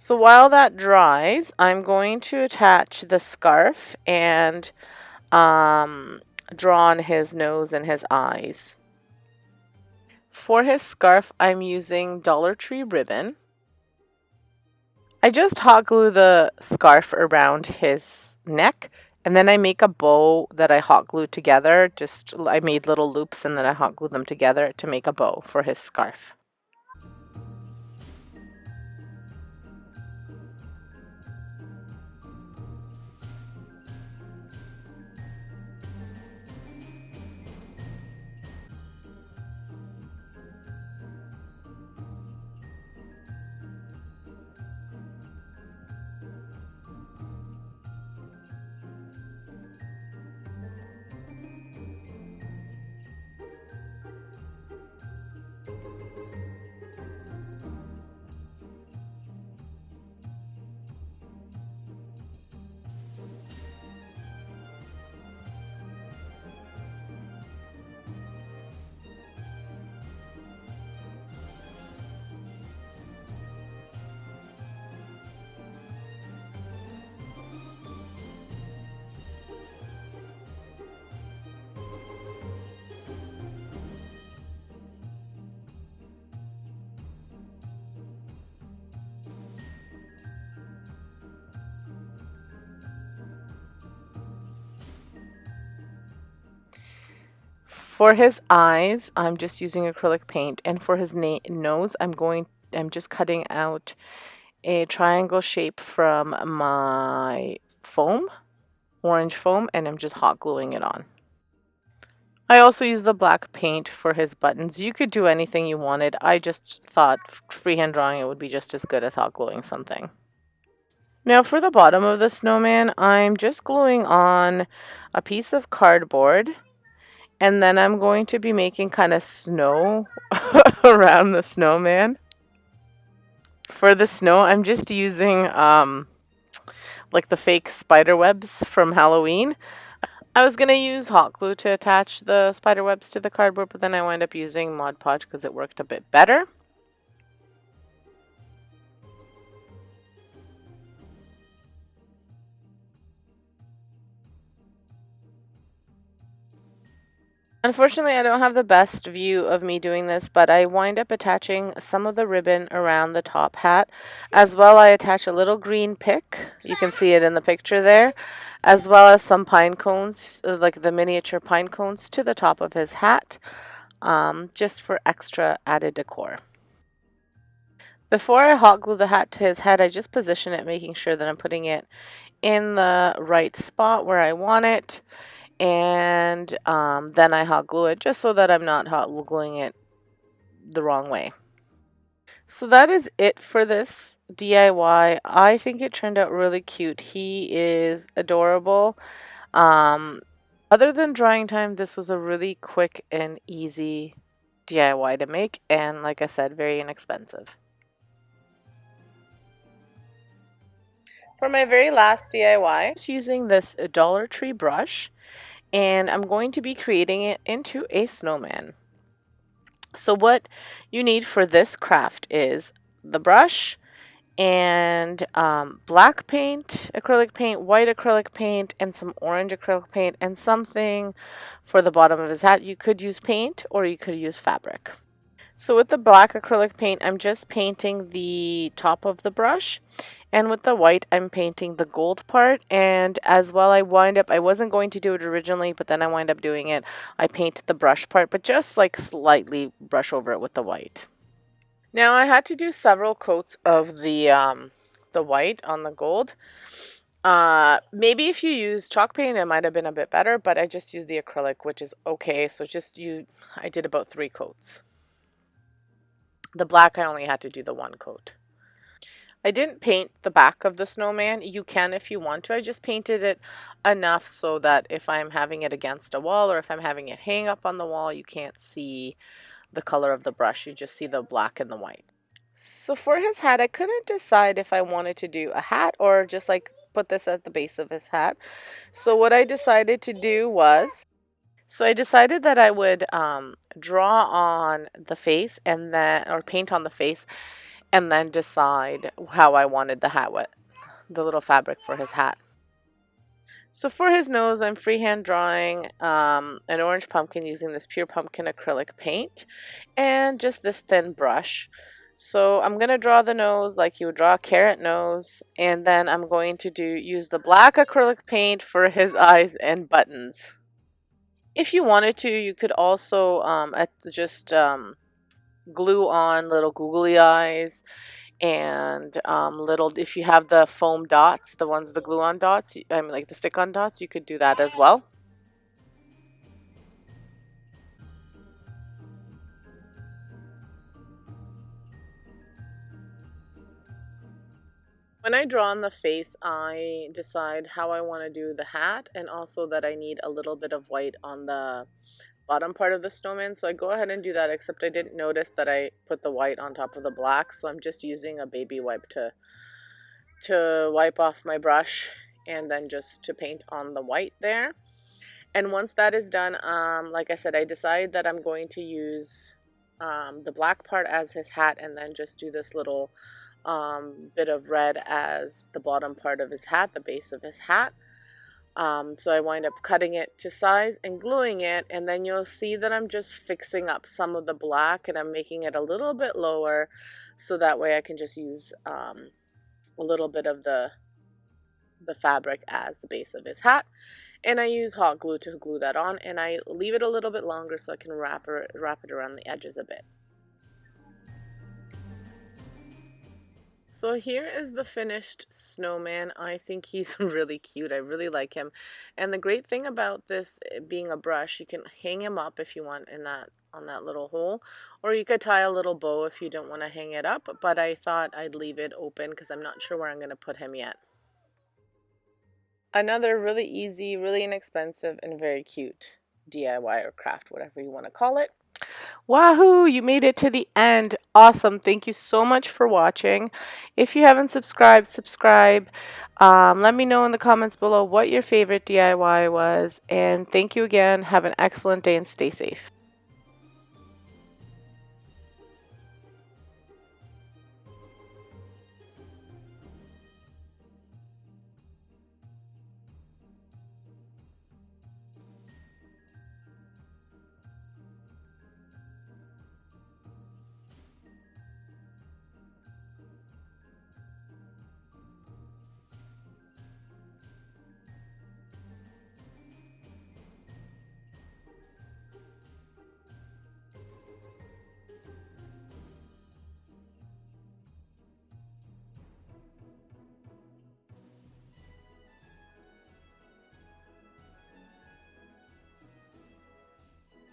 So while that dries, I'm going to attach the scarf and draw on his nose and his eyes. For his scarf, I'm using Dollar Tree ribbon. I just hot glue the scarf around his neck and then I make a bow that I hot glue together. I made little loops and then I hot glue them together to make a bow for his scarf. For his eyes, I'm just using acrylic paint, and for his nose, I'm just cutting out a triangle shape from my foam, orange foam, and I'm just hot gluing it on. I also use the black paint for his buttons. You could do anything you wanted. I just thought freehand drawing it would be just as good as hot gluing something. Now for the bottom of the snowman, I'm just gluing on a piece of cardboard. And then I'm going to be making kind of snow around the snowman. For the snow, I'm just using like the fake spider webs from Halloween. I was going to use hot glue to attach the spider webs to the cardboard, but then I wound up using Mod Podge because it worked a bit better. Unfortunately, I don't have the best view of me doing this, but I wind up attaching some of the ribbon around the top hat. As well, I attach a little green pick. You can see it in the picture there. As well as some pine cones, like the miniature pine cones, to the top of his hat, just for extra added decor. Before I hot glue the hat to his head, I just position it, making sure that I'm putting it in the right spot where I want it. And then I hot glue it just so that I'm not hot gluing it the wrong way. So that is it for this DIY. I think it turned out really cute. He is adorable. Um, Other than drying time, this was a really quick and easy DIY to make, and like I said, very inexpensive. For my very last DIY, I'm just using this Dollar Tree brush, and I'm going to be creating it into a snowman. So what you need for this craft is the brush and black paint, acrylic paint, white acrylic paint, and some orange acrylic paint, and something for the bottom of his hat. You could use paint or you could use fabric. So with the black acrylic paint, I'm just painting the top of the brush. And with the white, I'm painting the gold part. And as well, I wasn't going to do it originally, but then I wind up doing it. I paint the brush part, but just like slightly brush over it with the white. Now I had to do several coats of the white on the gold. Maybe if you use chalk paint, it might have been a bit better, but I just used the acrylic, which is okay. So I did about 3 coats. The black, I only had to do the 1 coat. I didn't paint the back of the snowman. You can if you want to. I just painted it enough so that if I'm having it against a wall or if I'm having it hang up on the wall, you can't see the color of the brush. You just see the black and the white. So for his hat, I couldn't decide if I wanted to do a hat or just like put this at the base of his hat. So what I decided to do was, so I decided that I would draw on the face and then, or paint on the face and then decide how I wanted the hat with the little fabric for his hat. So for his nose, I'm freehand drawing an orange pumpkin using this pure pumpkin acrylic paint and just this thin brush. So I'm going to draw the nose like you would draw a carrot nose, and then I'm going to use the black acrylic paint for his eyes and buttons. If you wanted to, you could also just glue on little googly eyes and little, if you have the foam dots, the ones, the glue on dots, I mean like the stick on dots, you could do that as well. When I draw on the face, I decide how I want to do the hat and also that I need a little bit of white on the bottom part of the snowman. So I go ahead and do that, except I didn't notice that I put the white on top of the black. So I'm just using a baby wipe to wipe off my brush and then just to paint on the white there. And once that is done, like I said, I decide that I'm going to use the black part as his hat and then just do this little bit of red as the bottom part of his hat, the base of his hat. So I wind up cutting it to size and gluing it, and then you'll see that I'm just fixing up some of the black and I'm making it a little bit lower so that way I can just use a little bit of the fabric as the base of his hat. And I use hot glue to glue that on, and I leave it a little bit longer so I can wrap it around the edges a bit. So here is the finished snowman. I think he's really cute. I really like him. And the great thing about this being a brush, you can hang him up if you want in that on that little hole, or you could tie a little bow if you don't want to hang it up, but I thought I'd leave it open because I'm not sure where I'm going to put him yet. Another really easy, really inexpensive, and very cute DIY or craft, whatever you want to call it. Wahoo! You made it to the end. Awesome. Thank you so much for watching. If you haven't subscribed, subscribe. Let me know in the comments below what your favorite DIY was. And thank you again. Have an excellent day and stay safe.